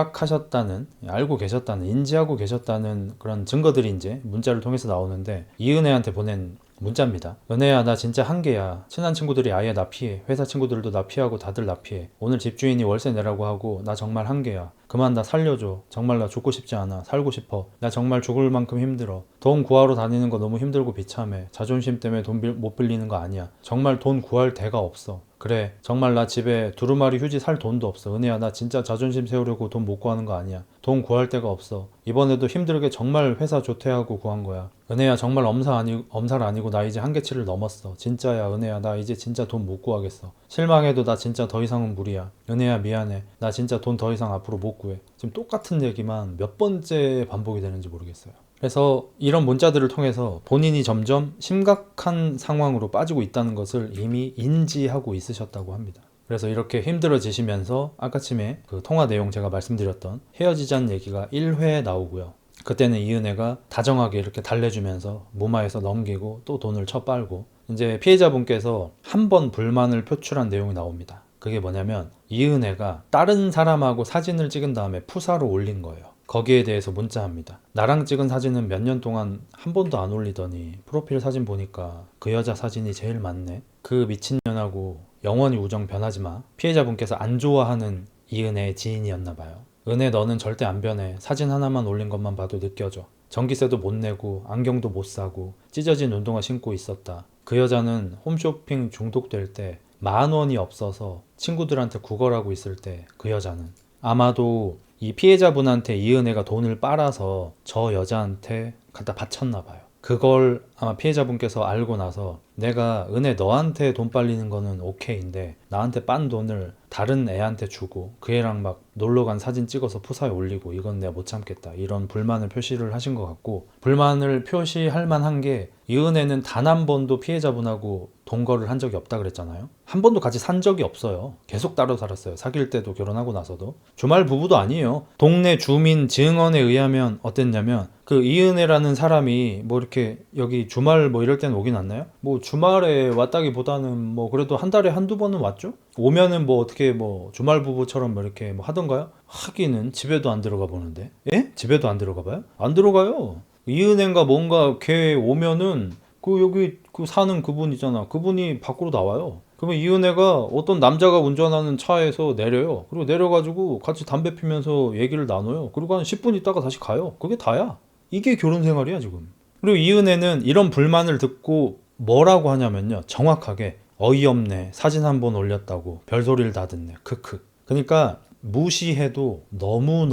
자각하셨다는, 알고 계셨다는, 인지하고 계셨다는 그런 증거들이 이제 문자를 통해서 나오는데 이은혜한테 보낸 문자입니다. 은혜야 나 진짜 한계야. 친한 친구들이 아예 나 피해. 회사 친구들도 나 피하고 다들 나 피해. 오늘 집주인이 월세 내라고 하고 나 정말 한계야. 그만 나 살려줘. 정말 나 죽고 싶지 않아. 살고 싶어. 나 정말 죽을 만큼 힘들어. 돈 구하러 다니는 거 너무 힘들고 비참해. 자존심 때문에 돈 못 빌리는 거 아니야. 정말 돈 구할 데가 없어. 그래, 정말 나 집에 두루마리 휴지 살 돈도 없어. 은혜야, 나 진짜 자존심 세우려고 돈 못 구하는 거 아니야. 돈 구할 데가 없어. 이번에도 힘들게 정말 회사 조퇴하고 구한 거야. 은혜야, 정말 엄살 아니고 나 이제 한계치를 넘었어. 진짜야, 은혜야, 나 이제 진짜 돈 못 구하겠어. 실망해도 나 진짜 더 이상은 무리야. 은혜야, 미안해. 나 진짜 돈 더 이상 앞으로 못 구해. 지금 똑같은 얘기만 몇 번째 반복이 되는지 모르겠어요. 그래서 이런 문자들을 통해서 본인이 점점 심각한 상황으로 빠지고 있다는 것을 이미 인지하고 있으셨다고 합니다. 그래서 이렇게 힘들어지시면서 아까쯤에 그 통화 내용 제가 말씀드렸던 헤어지자는 얘기가 1회에 나오고요. 그때는 이은혜가 다정하게 이렇게 달래주면서 무마해서 넘기고 또 돈을 쳐빨고, 이제 피해자분께서 한 번 불만을 표출한 내용이 나옵니다. 그게 뭐냐면 이은혜가 다른 사람하고 사진을 찍은 다음에 푸사로 올린 거예요. 거기에 대해서 문자합니다. 나랑 찍은 사진은 몇 년 동안 한 번도 안 올리더니 프로필 사진 보니까 그 여자 사진이 제일 많네. 그 미친년하고 영원히 우정 변하지 마. 피해자분께서 안 좋아하는 이은혜의 지인이었나 봐요. 은혜, 너는 절대 안 변해. 사진 하나만 올린 것만 봐도 느껴져. 전기세도 못 내고 안경도 못 사고 찢어진 운동화 신고 있었다. 그 여자는 홈쇼핑 중독될 때 10,000원이 없어서 친구들한테 구걸하고 있을 때 그 여자는 아마도 이 피해자분한테 이은혜가 돈을 빨아서 저 여자한테 갖다 바쳤나 봐요. 그걸 아마 피해자분께서 알고 나서 내가 은혜 너한테 돈 빨리는 거는 오케이인데 나한테 빤 돈을 다른 애한테 주고 그 애랑 막 놀러 간 사진 찍어서 푸사에 올리고 이건 내가 못 참겠다, 이런 불만을 표시를 하신 것 같고, 불만을 표시할 만한 게 이은혜는 단 한 번도 피해자분하고 동거를 한 적이 없다 그랬잖아요. 한 번도 같이 산 적이 없어요. 계속 따로 살았어요. 사귈 때도 결혼하고 나서도. 주말 부부도 아니에요. 동네 주민 증언에 의하면 어땠냐면 그 이은혜라는 사람이 뭐 이렇게 여기 주말 뭐 이럴 때는 오긴 왔나요? 뭐 주말에 왔다기보다는 뭐 그래도 한 달에 한두 번은 왔죠? 오면은 뭐 어떻게 뭐 주말 부부처럼 뭐 이렇게 뭐 하던가요? 하기는 집에도 안 들어가 보는데. 예? 집에도 안 들어가 봐요? 안 들어가요. 이은혜가 뭔가 걔 오면은 그 여기 그 사는 그분 있잖아. 그분이 밖으로 나와요. 그러면 이은혜가 어떤 남자가 운전하는 차에서 내려요. 그리고 내려가지고 같이 담배 피면서 얘기를 나눠요. 그리고 한 10분 있다가 다시 가요. 그게 다야. 이게 결혼 생활이야 지금. 그리고 이은혜는 이런 불만을 듣고 뭐라고 하냐면요, 정확하게 어이없네, 사진 한 번 올렸다고 별소리를 다 듣네, 크크. 그러니까 무시해도 너무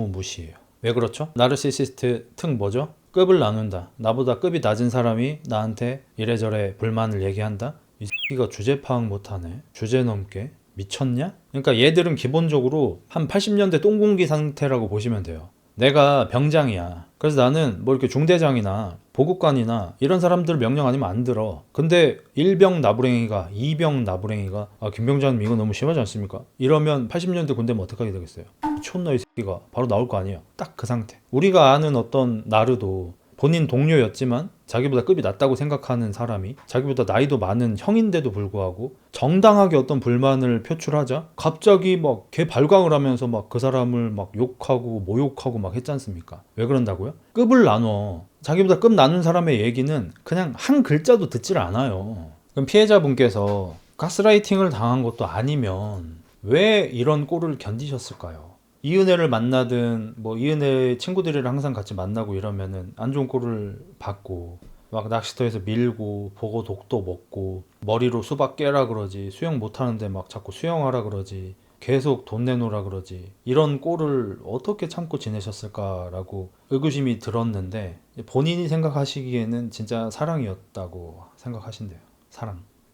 무시해요. 왜 그렇죠? 나르시시스트 특 뭐죠? 급을 나눈다. 나보다 급이 낮은 사람이 나한테 이래저래 불만을 얘기한다? 이 새끼가 주제 파악 못하네. 주제 넘게. 미쳤냐? 그러니까 얘들은 기본적으로 한 80년대 똥공기 상태라고 보시면 돼요. 내가 병장이야. 그래서 나는 뭐 이렇게 중대장이나 보급관이나 이런 사람들 명령 아니면 안 들어. 근데 1병 나부랭이가 2병 나부랭이가 김 병장님 이거 너무 심하지 않습니까? 이러면 80년대 군대면 어떡하게 되겠어요? 미쳤나 이 새끼가 바로 나올 거 아니에요. 딱 그 상태. 우리가 아는 어떤 나르도 본인 동료였지만 자기보다 급이 낮다고 생각하는 사람이 자기보다 나이도 많은 형인데도 불구하고 정당하게 어떤 불만을 표출하자 갑자기 막 걔 발광을 하면서 막 그 사람을 막 욕하고 모욕하고 막 했지 않습니까? 왜 그런다고요? 급을 나눠. 자기보다 급 나눈 사람의 얘기는 그냥 한 글자도 듣질 않아요. 그럼 피해자분께서 가스라이팅을 당한 것도 아니면 왜 이런 꼴을 견디셨을까요? 이은혜를 만나든 뭐 이은혜 친구들이랑 항상 같이 만나고 이러면은 안 좋은 꼴을 받고 막 낚시터에서 밀고 보고 독도 먹고 머리로 수박 깨라 그러지, 수영 못하는데 막 자꾸 수영하라 그러지, 계속 돈 내놓으라 그러지, 이런 꼴을 어떻게 참고 지내셨을까라고 의구심이 들었는데 본인이 생각하시기에는 진짜 사랑이었다고 생각하신대요.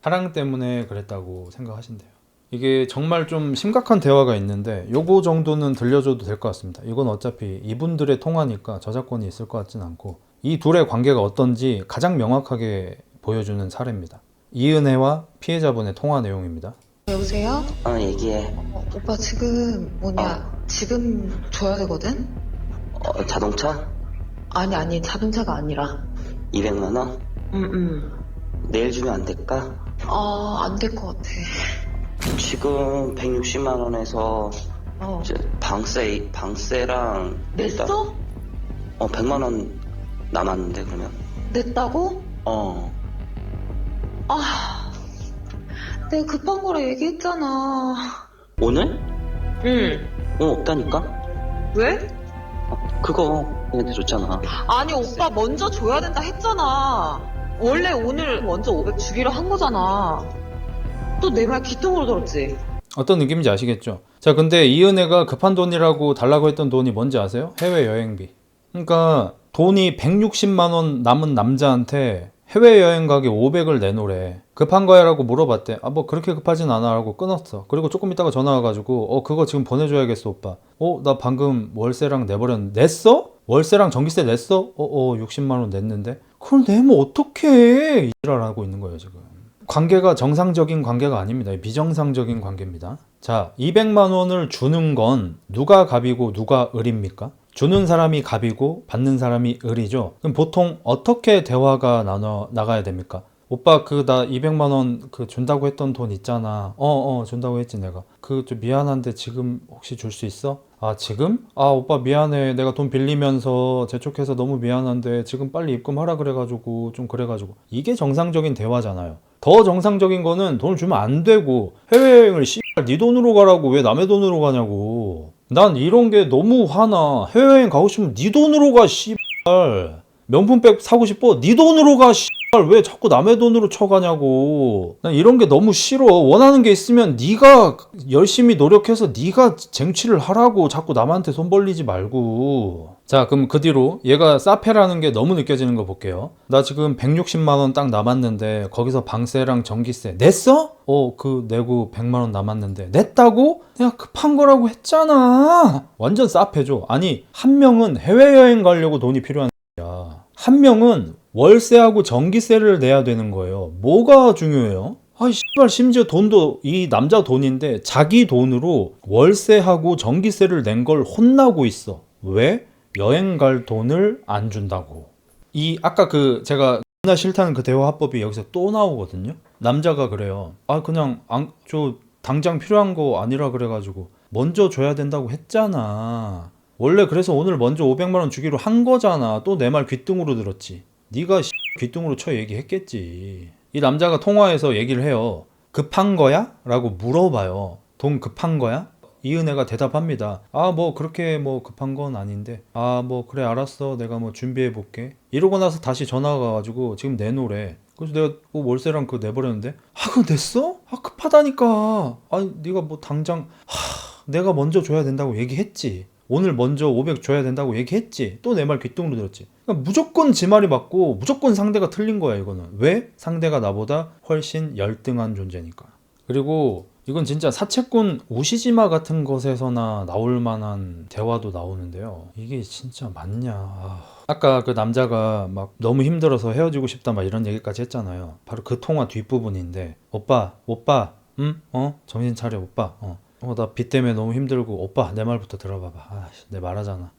사랑 때문에 그랬다고 생각하신대요. 이게 정말 좀 심각한 대화가 있는데 요거 정도는 들려줘도 될 것 같습니다. 이건 어차피 이분들의 통화니까 저작권이 있을 것 같진 않고 이 둘의 관계가 어떤지 가장 명확하게 보여주는 사례입니다. 이은혜와 피해자분의 통화 내용입니다. 여보세요? 얘기해. 오빠 지금 지금 줘야 되거든? 자동차? 아니 자동차가 아니라 200만 원? 내일 주면 안 될까? 안 될 것 같아. 지금 160만 원에서 방세랑 냈어? 100만 원 남았는데 그러면? 냈다고? 내가 급한 거라 얘기했잖아. 오늘? 응. 돈 없다니까? 왜? 그거 얘한테 줬잖아. 아니, 오빠 먼저 줘야 된다 했잖아. 원래 오늘 먼저 500 주기로 한 거잖아. 또 내 말 귀뚱으로 들었지? 어떤 느낌인지 아시겠죠? 자, 근데 이은혜가 급한 돈이라고 달라고 했던 돈이 뭔지 아세요? 해외여행비. 그러니까 돈이 160만 원 남은 남자한테 해외여행 가기 500을 내놓으래. 급한 거야? 라고 물어봤대. 아, 뭐 그렇게 급하진 않아 라고 끊었어. 그리고 조금 있다가 전화 와가지고 그거 지금 보내줘야겠어 오빠. 나 방금 월세랑 내버렸는데. 냈어? 월세랑 전기세 냈어? 60만 원 냈는데. 그걸 내면 어떡해. 이지랄하고 있는 거예요 지금. 관계가 정상적인 관계가 아닙니다. 비정상적인 관계입니다. 자, 200만 원을 주는 건 누가 갑이고 누가 을입니까? 주는 사람이 갑이고 받는 사람이 을이죠. 그럼 보통 어떻게 대화가 나가야 됩니까? 오빠 나 200만 원 준다고 했던 돈 있잖아. 준다고 했지 내가. 좀 미안한데 지금 혹시 줄 수 있어? 아, 지금? 아, 오빠 미안해. 내가 돈 빌리면서 재촉해서 너무 미안한데 지금 빨리 입금하라 그래가지고 좀 그래가지고. 이게 정상적인 대화잖아요. 더 정상적인 거는 돈을 주면 안 되고 해외여행을 네 돈으로 가라고 왜 남의 돈으로 가냐고. 난 이런 게 너무 화나. 해외여행 가고 싶으면 네 돈으로 가. 명품백 사고 싶어? 네 돈으로 가. 왜 자꾸 남의 돈으로 쳐가냐고. 난 이런 게 너무 싫어. 원하는 게 있으면 네가 열심히 노력해서 네가 쟁취를 하라고. 자꾸 남한테 손 벌리지 말고. 자, 그럼 그 뒤로 얘가 싸패라는 게 너무 느껴지는 거 볼게요. 나 지금 160만 원 딱 남았는데 거기서 방세랑 전기세 냈어? 내고 100만 원 남았는데 냈다고? 내가 급한 거라고 했잖아. 완전 싸패죠. 아니, 한 명은 해외여행 가려고 돈이 필요한 거야. 한 명은 월세하고 전기세를 내야 되는 거예요. 뭐가 중요해요? 심지어 돈도 이 남자 돈인데 자기 돈으로 월세하고 전기세를 낸 걸 혼나고 있어. 왜? 여행 갈 돈을 안 준다고. 아까 제가 나 싫다는 그 대화 화법이 여기서 또 나오거든요. 남자가 그래요. 그냥 당장 필요한 거 아니라 그래가지고 먼저 줘야 된다고 했잖아. 원래 그래서 오늘 먼저 500만 원 주기로 한 거잖아. 또 내 말 귀뚱으로 들었지. 네가 귀뚱으로 쳐 얘기했겠지. 이 남자가 통화해서 얘기를 해요. 급한 거야? 라고 물어봐요. 돈 급한 거야? 이은혜가 대답합니다. 뭐 그렇게 급한 건 아닌데. 그래 알았어. 내가 준비해 볼게. 이러고 나서 다시 전화가 와가지고 지금 내놓으래. 그래서 내가 월세랑 그거 내버렸는데. 그거 냈어? 급하다니까. 네가 당장 내가 먼저 줘야 된다고 얘기했지. 오늘 먼저 500 줘야 된다고 얘기했지. 또 내 말 귀뚱으로 들었지. 그러니까 무조건 지 말이 맞고 무조건 상대가 틀린 거야 이거는. 왜? 상대가 나보다 훨씬 열등한 존재니까. 그리고 이건 진짜 사채꾼 우시지마 같은 것에서나 나올 만한 대화도 나오는데요. 이게 진짜 맞냐. 아까 그 남자가 막 너무 힘들어서 헤어지고 싶다 막 이런 얘기까지 했잖아요. 바로 그 통화 뒷부분인데 오빠 응? 정신 차려 오빠. 나 빚 때문에 너무 힘들고 오빠 내 말부터 들어봐봐. 내 말하잖아.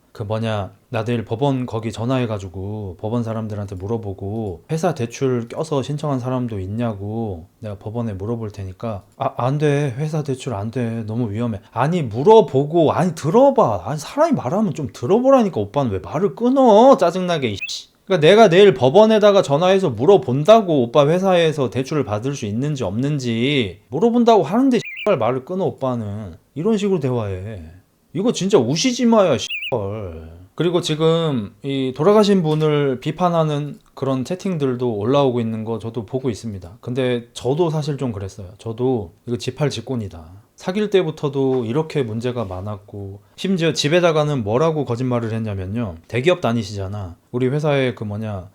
나 내일 법원 거기 전화해가지고 법원 사람들한테 물어보고 회사 대출 껴서 신청한 사람도 있냐고 내가 법원에 물어볼 테니까 안 돼. 회사 대출 안 돼. 너무 위험해. 아니 물어보고 들어봐. 사람이 말하면 좀 들어보라니까. 오빠는 왜 말을 끊어. 짜증나게. 그러니까 내가 내일 법원에다가 전화해서 물어본다고. 오빠 회사에서 대출을 받을 수 있는지 없는지 물어본다고 하는데 말을 끊어. 오빠는 이런 식으로 대화해. 이거 진짜 우시지마야. 그리고 지금 이 돌아가신 분을 비판하는 그런 채팅들도 올라오고 있는 거 저도 보고 있습니다. 근데 저도 사실 좀 그랬어요. 저도 이거 지팔직곤이다. 사귈 때부터도 이렇게 문제가 많았고, 심지어 집에다가는 뭐라고 거짓말을 했냐면요. 대기업 다니시잖아. 우리 회사에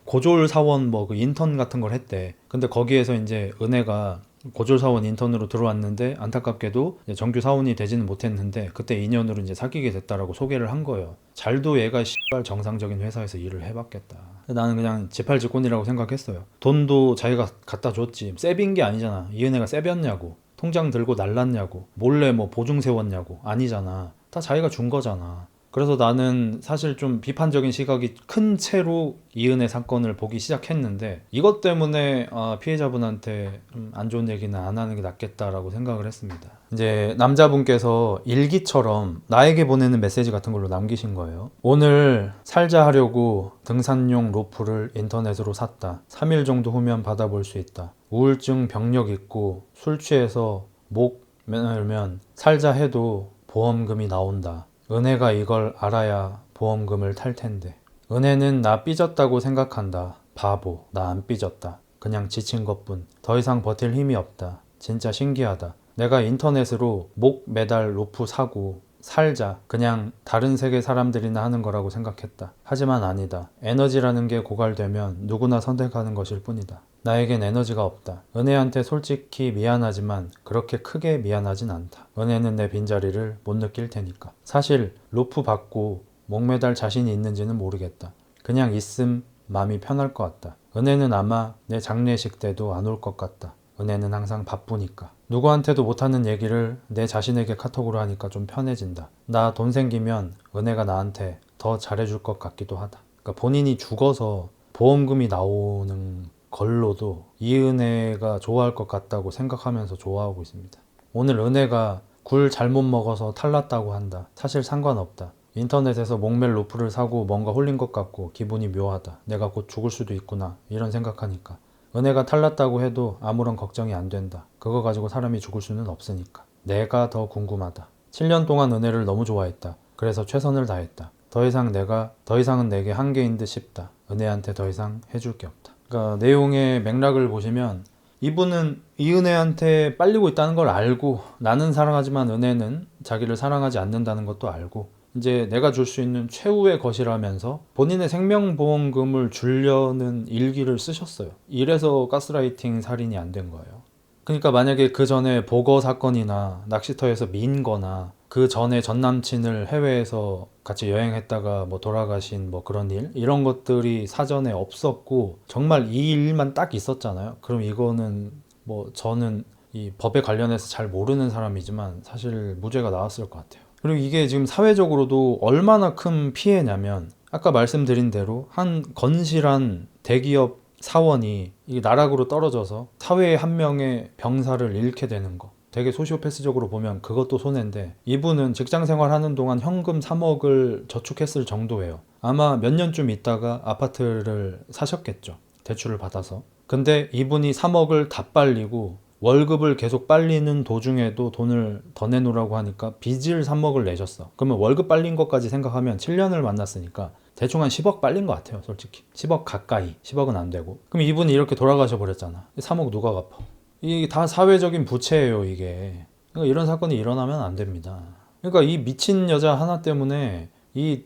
고졸 사원 그 인턴 같은 걸 했대. 근데 거기에서 이제 은혜가 고졸 사원 인턴으로 들어왔는데 안타깝게도 정규 사원이 되지는 못했는데 그때 인연으로 이제 사귀게 됐다라고 소개를 한 거예요. 잘도 얘가 정상적인 회사에서 일을 해봤겠다. 나는 그냥 지팔직곤이라고 생각했어요. 돈도 자기가 갖다 줬지. 세빈 게 아니잖아. 이은혜가 세볐냐고. 통장 들고 날랐냐고. 몰래 보증 세웠냐고. 아니잖아. 다 자기가 준 거잖아. 그래서 나는 사실 좀 비판적인 시각이 큰 채로 이은혜 사건을 보기 시작했는데, 이것 때문에 피해자분한테 안 좋은 얘기는 안 하는 게 낫겠다라고 생각을 했습니다. 이제 남자분께서 일기처럼 나에게 보내는 메시지 같은 걸로 남기신 거예요. 오늘 살자 하려고 등산용 로프를 인터넷으로 샀다. 3일 정도 후면 받아볼 수 있다. 우울증 병력 있고 술 취해서 목 매면 살자 해도 보험금이 나온다. 은혜가 이걸 알아야 보험금을 탈 텐데. 은혜는 나 삐졌다고 생각한다. 바보, 나 안 삐졌다. 그냥 지친 것뿐. 더 이상 버틸 힘이 없다. 진짜 신기하다. 내가 인터넷으로 목 매달 로프 사고 살자. 그냥 다른 세계 사람들이나 하는 거라고 생각했다. 하지만 아니다. 에너지라는 게 고갈되면 누구나 선택하는 것일 뿐이다. 나에겐 에너지가 없다. 은혜한테 솔직히 미안하지만 그렇게 크게 미안하진 않다. 은혜는 내 빈자리를 못 느낄 테니까. 사실 로프 받고 목 매달 자신이 있는지는 모르겠다. 그냥 있음 마음이 편할 것 같다. 은혜는 아마 내 장례식 때도 안 올 것 같다. 은혜는 항상 바쁘니까. 누구한테도 못하는 얘기를 내 자신에게 카톡으로 하니까 좀 편해진다. 나 돈 생기면 은혜가 나한테 더 잘해줄 것 같기도 하다. 그러니까 본인이 죽어서 보험금이 나오는 걸로도 이 은혜가 좋아할 것 같다고 생각하면서 좋아하고 있습니다. 오늘 은혜가 굴 잘못 먹어서 탈났다고 한다. 사실 상관없다. 인터넷에서 목멜 로프를 사고 뭔가 홀린 것 같고 기분이 묘하다. 내가 곧 죽을 수도 있구나. 이런 생각하니까. 은혜가 탈났다고 해도 아무런 걱정이 안 된다. 그거 가지고 사람이 죽을 수는 없으니까. 내가 더 궁금하다. 7년 동안 은혜를 너무 좋아했다. 그래서 최선을 다했다. 더 이상은 내게 한계인 듯 싶다. 은혜한테 더 이상 해줄 게 없다. 그러니까 내용의 맥락을 보시면 이분은 이 은혜한테 빨리고 있다는 걸 알고 나는 사랑하지만 은혜는 자기를 사랑하지 않는다는 것도 알고 이제 내가 줄 수 있는 최후의 것이라면서 본인의 생명보험금을 주려는 일기를 쓰셨어요. 이래서 가스라이팅 살인이 안 된 거예요. 그러니까 만약에 그 전에 보거 사건이나 낚시터에서 민 거나 그 전에 전 남친을 해외에서 같이 여행했다가 뭐 돌아가신 뭐 그런 일 이런 것들이 사전에 없었고 정말 이 일만 딱 있었잖아요. 그럼 이거는 뭐 저는 이 법에 관련해서 잘 모르는 사람이지만 사실 무죄가 나왔을 것 같아요. 그리고 이게 지금 사회적으로도 얼마나 큰 피해냐면 아까 말씀드린 대로 한 건실한 대기업 사원이 이게 나락으로 떨어져서 사회의 한 명의 병사를 잃게 되는 거 되게 소시오패스적으로 보면 그것도 손해인데 이분은 직장 생활하는 동안 현금 3억을 저축했을 정도예요. 아마 몇 년쯤 있다가 아파트를 사셨겠죠. 대출을 받아서. 근데 이분이 3억을 다 빨리고 월급을 계속 빨리는 도중에도 돈을 더 내놓으라고 하니까 빚을 3억을 내셨어. 그러면 월급 빨린 것까지 생각하면 7년을 만났으니까 대충 한 10억 빨린 것 같아요. 솔직히 10억 가까이. 10억은 안 되고. 그럼 이분이 이렇게 돌아가셔 버렸잖아. 3억 누가 갚아? 이게 다 사회적인 부채예요. 이게. 그러니까 이런 사건이 일어나면 안 됩니다. 그러니까 이 미친 여자 하나 때문에 이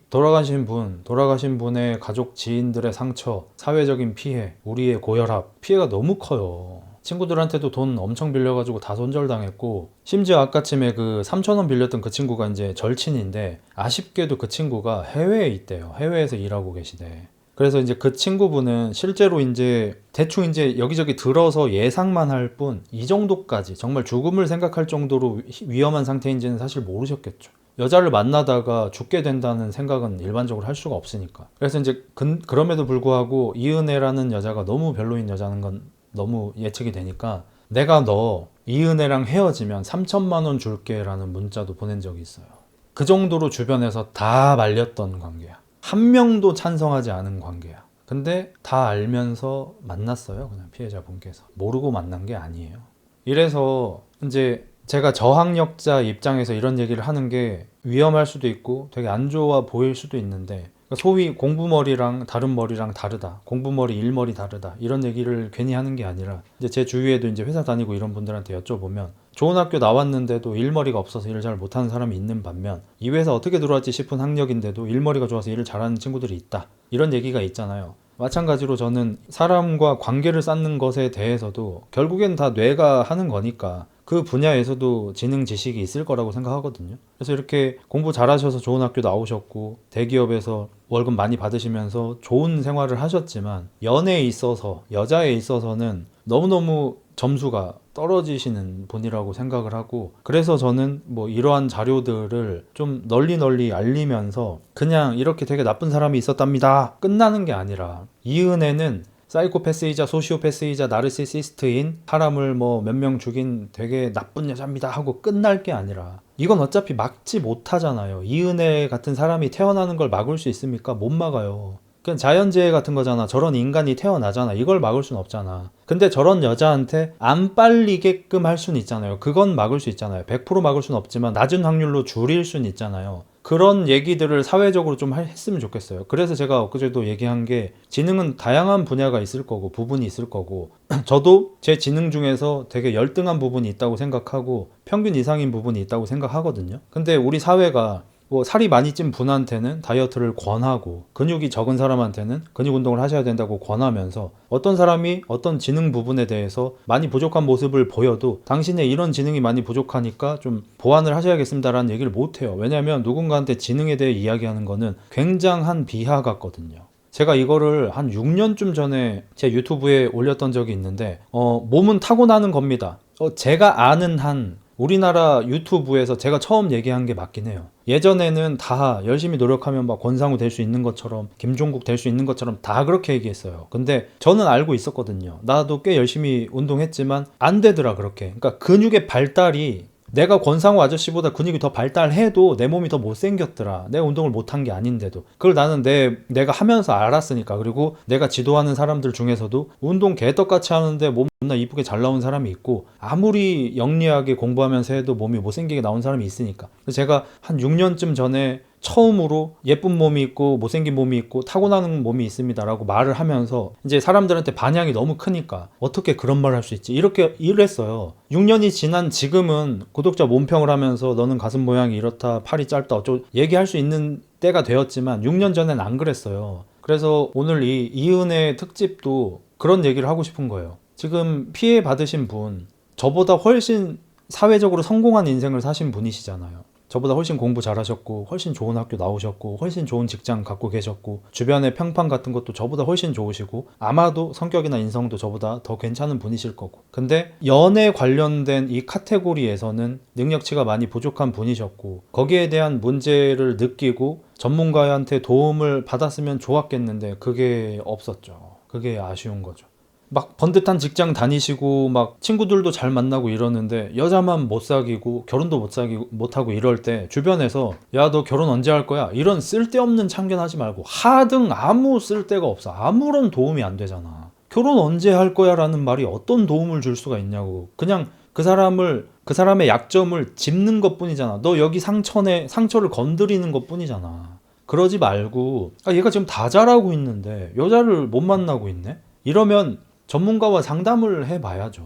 돌아가신 분의 가족 지인들의 상처, 사회적인 피해, 우리의 고혈압 피해가 너무 커요. 친구들한테도 돈 엄청 빌려가지고 다 손절당했고 심지어 아까쯤에 그 3,000원 빌렸던 그 친구가 이제 절친인데 아쉽게도 그 친구가 해외에 있대요. 해외에서 일하고 계시대. 그래서 이제 그 친구분은 실제로 이제 대충 이제 여기저기 들어서 예상만 할 뿐 이 정도까지 정말 죽음을 생각할 정도로 위험한 상태인지는 사실 모르셨겠죠. 여자를 만나다가 죽게 된다는 생각은 일반적으로 할 수가 없으니까. 그래서 이제 그럼에도 불구하고 이은혜라는 여자가 너무 별로인 여자는 건 너무 예측이 되니까 내가 너 이은혜랑 헤어지면 3천만 원 줄게 라는 문자도 보낸 적이 있어요. 그 정도로 주변에서 다 말렸던 관계야. 한 명도 찬성하지 않은 관계야. 근데 다 알면서 만났어요. 그냥 피해자분께서. 모르고 만난 게 아니에요. 이래서 이제 제가 저학력자 입장에서 이런 얘기를 하는 게 위험할 수도 있고 되게 안 좋아 보일 수도 있는데 소위 공부머리랑 다른 머리랑 다르다. 공부머리, 일머리 다르다. 이런 얘기를 괜히 하는 게 아니라 이제 제 주위에도 이제 회사 다니고 이런 분들한테 여쭤보면 좋은 학교 나왔는데도 일머리가 없어서 일을 잘 못하는 사람이 있는 반면 이 회사 어떻게 들어왔지 싶은 학력인데도 일머리가 좋아서 일을 잘하는 친구들이 있다. 이런 얘기가 있잖아요. 마찬가지로 저는 사람과 관계를 쌓는 것에 대해서도 결국엔 다 뇌가 하는 거니까 그 분야에서도 지능 지식이 있을 거라고 생각하거든요. 그래서 이렇게 공부 잘하셔서 좋은 학교 나오셨고 대기업에서 월급 많이 받으시면서 좋은 생활을 하셨지만 연애에 있어서 여자에 있어서는 너무너무 점수가 떨어지시는 분이라고 생각을 하고 그래서 저는 뭐 이러한 자료들을 좀 널리 알리면서 그냥 이렇게 되게 나쁜 사람이 있었답니다 끝나는 게 아니라 이은혜는 사이코패스이자 소시오패스이자 나르시시스트인 사람을 뭐 몇 명 죽인 되게 나쁜 여자입니다 하고 끝날 게 아니라 이건 어차피 막지 못하잖아요. 이은혜 같은 사람이 태어나는 걸 막을 수 있습니까? 못 막아요. 그냥 자연재해 같은 거잖아. 저런 인간이 태어나잖아. 이걸 막을 순 없잖아. 근데 저런 여자한테 안 빨리게끔 할 수는 있잖아요. 그건 막을 수 있잖아요. 100% 막을 수는 없지만 낮은 확률로 줄일 수는 있잖아요. 그런 얘기들을 사회적으로 좀 했으면 좋겠어요. 그래서 제가 엊그제도 얘기한 게 지능은 다양한 분야가 있을 거고 부분이 있을 거고 저도 제 지능 중에서 되게 열등한 부분이 있다고 생각하고 평균 이상인 부분이 있다고 생각하거든요. 근데 우리 사회가 뭐 살이 많이 찐 분한테는 다이어트를 권하고 근육이 적은 사람한테는 근육 운동을 하셔야 된다고 권하면서 어떤 사람이 어떤 지능 부분에 대해서 많이 부족한 모습을 보여도 당신의 이런 지능이 많이 부족하니까 좀 보완을 하셔야겠습니다라는 얘기를 못해요. 왜냐하면 누군가한테 지능에 대해 이야기하는 거는 굉장한 비하 같거든요. 제가 이거를 한 6년쯤 전에 제 유튜브에 올렸던 적이 있는데 몸은 타고나는 겁니다. 제가 아는 한 우리나라 유튜브에서 제가 처음 얘기한 게 맞긴 해요. 예전에는 다 열심히 노력하면 막 권상우 될 수 있는 것처럼 김종국 될 수 있는 것처럼 다 그렇게 얘기했어요. 근데 저는 알고 있었거든요. 나도 꽤 열심히 운동했지만 안 되더라 그렇게. 그러니까 근육의 발달이 내가 권상우 아저씨보다 근육이 더 발달해도 내 몸이 더 못생겼더라. 내가 운동을 못한 게 아닌데도. 그걸 나는 내가 하면서 알았으니까. 그리고 내가 지도하는 사람들 중에서도 운동 개떡같이 하는데 몸 존나 이쁘게 잘 나온 사람이 있고 아무리 영리하게 공부하면서 해도 몸이 못생기게 나온 사람이 있으니까. 그래서 제가 한 6년쯤 전에 처음으로 예쁜 몸이 있고 못생긴 몸이 있고 타고나는 몸이 있습니다 라고 말을 하면서 이제 사람들한테 반향이 너무 크니까 어떻게 그런 말을 할 수 있지 이렇게 이랬어요. 6년이 지난 지금은 구독자 몸평을 하면서 너는 가슴 모양이 이렇다 팔이 짧다 어쩌고 얘기할 수 있는 때가 되었지만 6년 전엔 안 그랬어요. 그래서 오늘 이 이은혜 특집도 그런 얘기를 하고 싶은 거예요. 지금 피해 받으신 분 저보다 훨씬 사회적으로 성공한 인생을 사신 분이시잖아요. 저보다 훨씬 공부 잘하셨고 훨씬 좋은 학교 나오셨고 훨씬 좋은 직장 갖고 계셨고 주변의 평판 같은 것도 저보다 훨씬 좋으시고 아마도 성격이나 인성도 저보다 더 괜찮은 분이실 거고 근데 연애 관련된 이 카테고리에서는 능력치가 많이 부족한 분이셨고 거기에 대한 문제를 느끼고 전문가한테 도움을 받았으면 좋았겠는데 그게 없었죠. 그게 아쉬운 거죠. 막 번듯한 직장 다니시고 막 친구들도 잘 만나고 이러는데 여자만 못 사귀고 결혼도 못하고 이럴 때 주변에서 야 너 결혼 언제 할 거야? 이런 쓸데없는 참견하지 말고 하등 아무 쓸데가 없어. 아무런 도움이 안 되잖아. 결혼 언제 할 거야? 라는 말이 어떤 도움을 줄 수가 있냐고. 그냥 그 사람의 약점을 짚는 것 뿐이잖아. 너 여기 상처를 건드리는 것 뿐이잖아. 그러지 말고 얘가 지금 다 잘하고 있는데 여자를 못 만나고 있네? 이러면 전문가와 상담을 해봐야죠.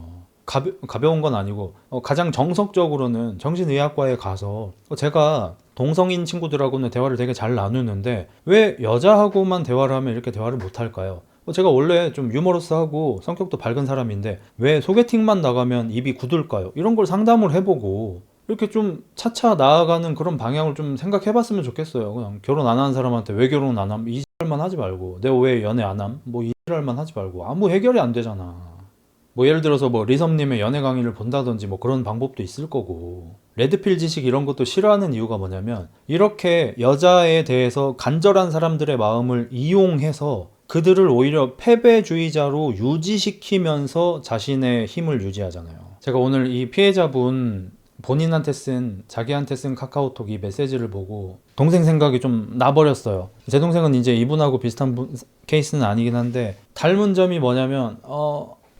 가벼운 건 아니고 가장 정석적으로는 정신의학과에 가서 제가 동성인 친구들하고는 대화를 되게 잘 나누는데 왜 여자하고만 대화를 하면 이렇게 대화를 못할까요? 제가 원래 좀 유머러스하고 성격도 밝은 사람인데 왜 소개팅만 나가면 입이 굳을까요? 이런 걸 상담을 해보고 이렇게 좀 차차 나아가는 그런 방향을 좀 생각해봤으면 좋겠어요. 그냥 결혼 안 하는 사람한테 왜 결혼 안 함? 이 X만 하지 말고 내가 왜 연애 안 함? 뭐 이 X만 하지 말고 아무 해결이 안 되잖아. 뭐 예를 들어서 뭐 리섭님의 연애 강의를 본다든지 뭐 그런 방법도 있을 거고 레드필 지식 이런 것도 싫어하는 이유가 뭐냐면 이렇게 여자에 대해서 간절한 사람들의 마음을 이용해서 그들을 오히려 패배주의자로 유지시키면서 자신의 힘을 유지하잖아요. 제가 오늘 이 피해자분 자기한테 쓴 카카오톡 이 메시지를 보고 동생 생각이 좀 나버렸어요. 제 동생은 이제 이분하고 비슷한 케이스는 아니긴 한데 닮은 점이 뭐냐면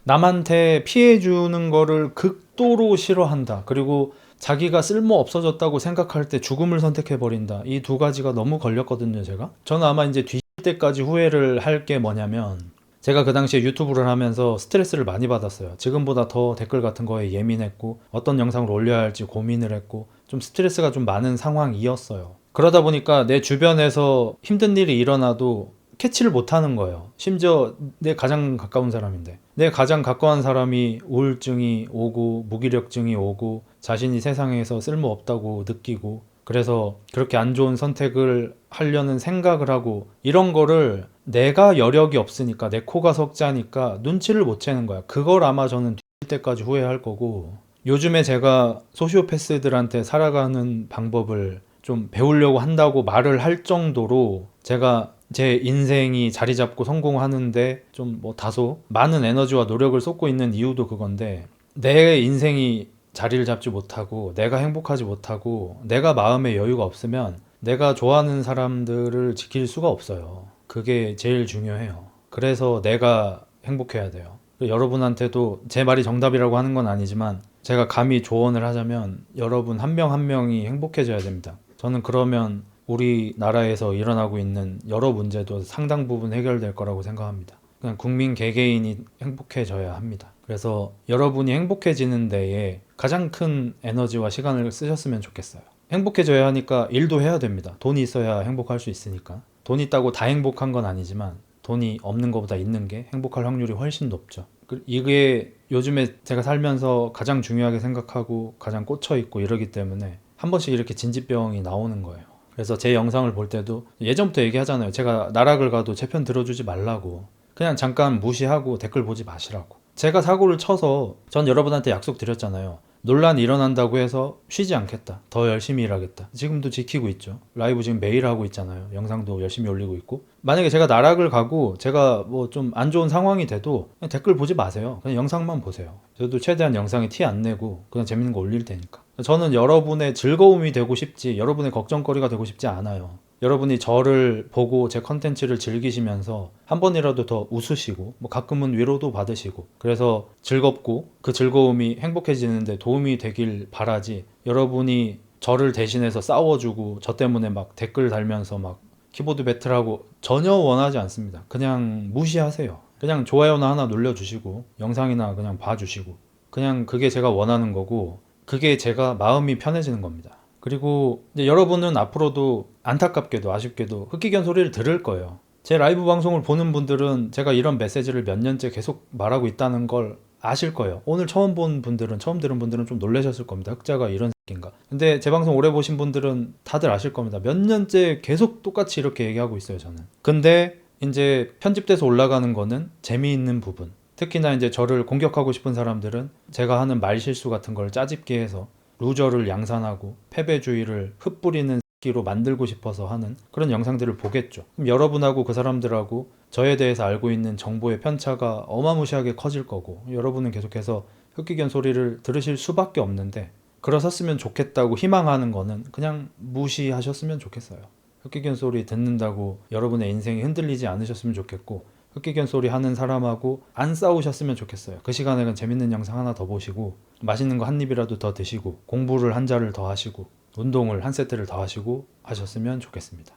남한테 피해주는 거를 극도로 싫어한다. 그리고 자기가 쓸모 없어졌다고 생각할 때 죽음을 선택해버린다. 이 두 가지가 너무 걸렸거든요, 제가. 저는 아마 이제 뒤질 때까지 후회를 할 게 뭐냐면 제가 그 당시에 유튜브를 하면서 스트레스를 많이 받았어요. 지금보다 더 댓글 같은 거에 예민했고 어떤 영상을 올려야 할지 고민을 했고 좀 스트레스가 좀 많은 상황이었어요. 그러다 보니까 내 주변에서 힘든 일이 일어나도 캐치를 못하는 거예요. 심지어 내 가장 가까운 사람인데 내 가장 가까운 사람이 우울증이 오고 무기력증이 오고 자신이 세상에서 쓸모없다고 느끼고 그래서 그렇게 안 좋은 선택을 하려는 생각을 하고 이런 거를 내가 여력이 없으니까 내 코가 석자니까 눈치를 못 채는 거야. 그걸 아마 저는 뒤질 때까지 후회할 거고 요즘에 제가 소시오패스들한테 살아가는 방법을 좀 배우려고 한다고 말을 할 정도로 제가 제 인생이 자리 잡고 성공하는데 좀 뭐 다소 많은 에너지와 노력을 쏟고 있는 이유도 그건데 내 인생이 자리를 잡지 못하고 내가 행복하지 못하고 내가 마음에 여유가 없으면 내가 좋아하는 사람들을 지킬 수가 없어요. 그게 제일 중요해요. 그래서 내가 행복해야 돼요. 여러분한테도 제 말이 정답이라고 하는 건 아니지만 제가 감히 조언을 하자면 여러분 한 명 한 명이 행복해져야 됩니다. 저는 그러면 우리나라에서 일어나고 있는 여러 문제도 상당 부분 해결될 거라고 생각합니다. 그냥 국민 개개인이 행복해져야 합니다. 그래서 여러분이 행복해지는 데에 가장 큰 에너지와 시간을 쓰셨으면 좋겠어요. 행복해져야 하니까 일도 해야 됩니다. 돈이 있어야 행복할 수 있으니까. 돈 있다고 다 행복한 건 아니지만 돈이 없는 것보다 있는 게 행복할 확률이 훨씬 높죠. 이게 요즘에 제가 살면서 가장 중요하게 생각하고 가장 꽂혀 있고 이러기 때문에 한 번씩 이렇게 진지병이 나오는 거예요. 그래서 제 영상을 볼 때도 예전부터 얘기하잖아요. 제가 나락을 가도 제 편 들어주지 말라고. 그냥 잠깐 무시하고 댓글 보지 마시라고. 제가 사고를 쳐서 전 여러분한테 약속 드렸잖아요. 논란이 일어난다고 해서 쉬지 않겠다. 더 열심히 일하겠다. 지금도 지키고 있죠. 라이브 지금 매일 하고 있잖아요. 영상도 열심히 올리고 있고. 만약에 제가 나락을 가고 제가 뭐 좀 안 좋은 상황이 돼도 그냥 댓글 보지 마세요. 그냥 영상만 보세요. 저도 최대한 영상에 티 안 내고 그냥 재밌는 거 올릴 테니까. 저는 여러분의 즐거움이 되고 싶지 여러분의 걱정거리가 되고 싶지 않아요. 여러분이 저를 보고 제 컨텐츠를 즐기시면서 한 번이라도 더 웃으시고 뭐 가끔은 위로도 받으시고 그래서 즐겁고 그 즐거움이 행복해지는데 도움이 되길 바라지 여러분이 저를 대신해서 싸워주고 저 때문에 막 댓글 달면서 막 키보드 배틀하고 전혀 원하지 않습니다. 그냥 무시하세요. 그냥 좋아요나 하나 눌러주시고 영상이나 그냥 봐주시고 그냥 그게 제가 원하는 거고 그게 제가 마음이 편해지는 겁니다. 그리고 이제 여러분은 앞으로도 안타깝게도 아쉽게도 흑기견 소리를 들을 거예요. 제 라이브 방송을 보는 분들은 제가 이런 메시지를 몇 년째 계속 말하고 있다는 걸 아실 거예요. 오늘 처음 본 분들은 처음 들은 분들은 좀 놀라셨을 겁니다. 흑자가 이런 새끼인가. 근데 제 방송 오래 보신 분들은 다들 아실 겁니다. 몇 년째 계속 똑같이 이렇게 얘기하고 있어요, 저는. 근데 이제 편집돼서 올라가는 거는 재미있는 부분. 특히나 이제 저를 공격하고 싶은 사람들은 제가 하는 말 실수 같은 걸 짜집게 해서 루저를 양산하고 패배주의를 흩뿌리는 새끼로 만들고 싶어서 하는 그런 영상들을 보겠죠. 그럼 여러분하고 그 사람들하고 저에 대해서 알고 있는 정보의 편차가 어마무시하게 커질 거고 여러분은 계속해서 흑기견 소리를 들으실 수밖에 없는데 그러셨으면 좋겠다고 희망하는 거는 그냥 무시하셨으면 좋겠어요. 흑기견 소리 듣는다고 여러분의 인생이 흔들리지 않으셨으면 좋겠고 흑기견 소리 하는 사람하고 안 싸우셨으면 좋겠어요. 그 시간에는 재밌는 영상 하나 더 보시고 맛있는 거 한 입이라도 더 드시고 공부를 한 자를 더 하시고 운동을 한 세트를 더 하시고 하셨으면 좋겠습니다.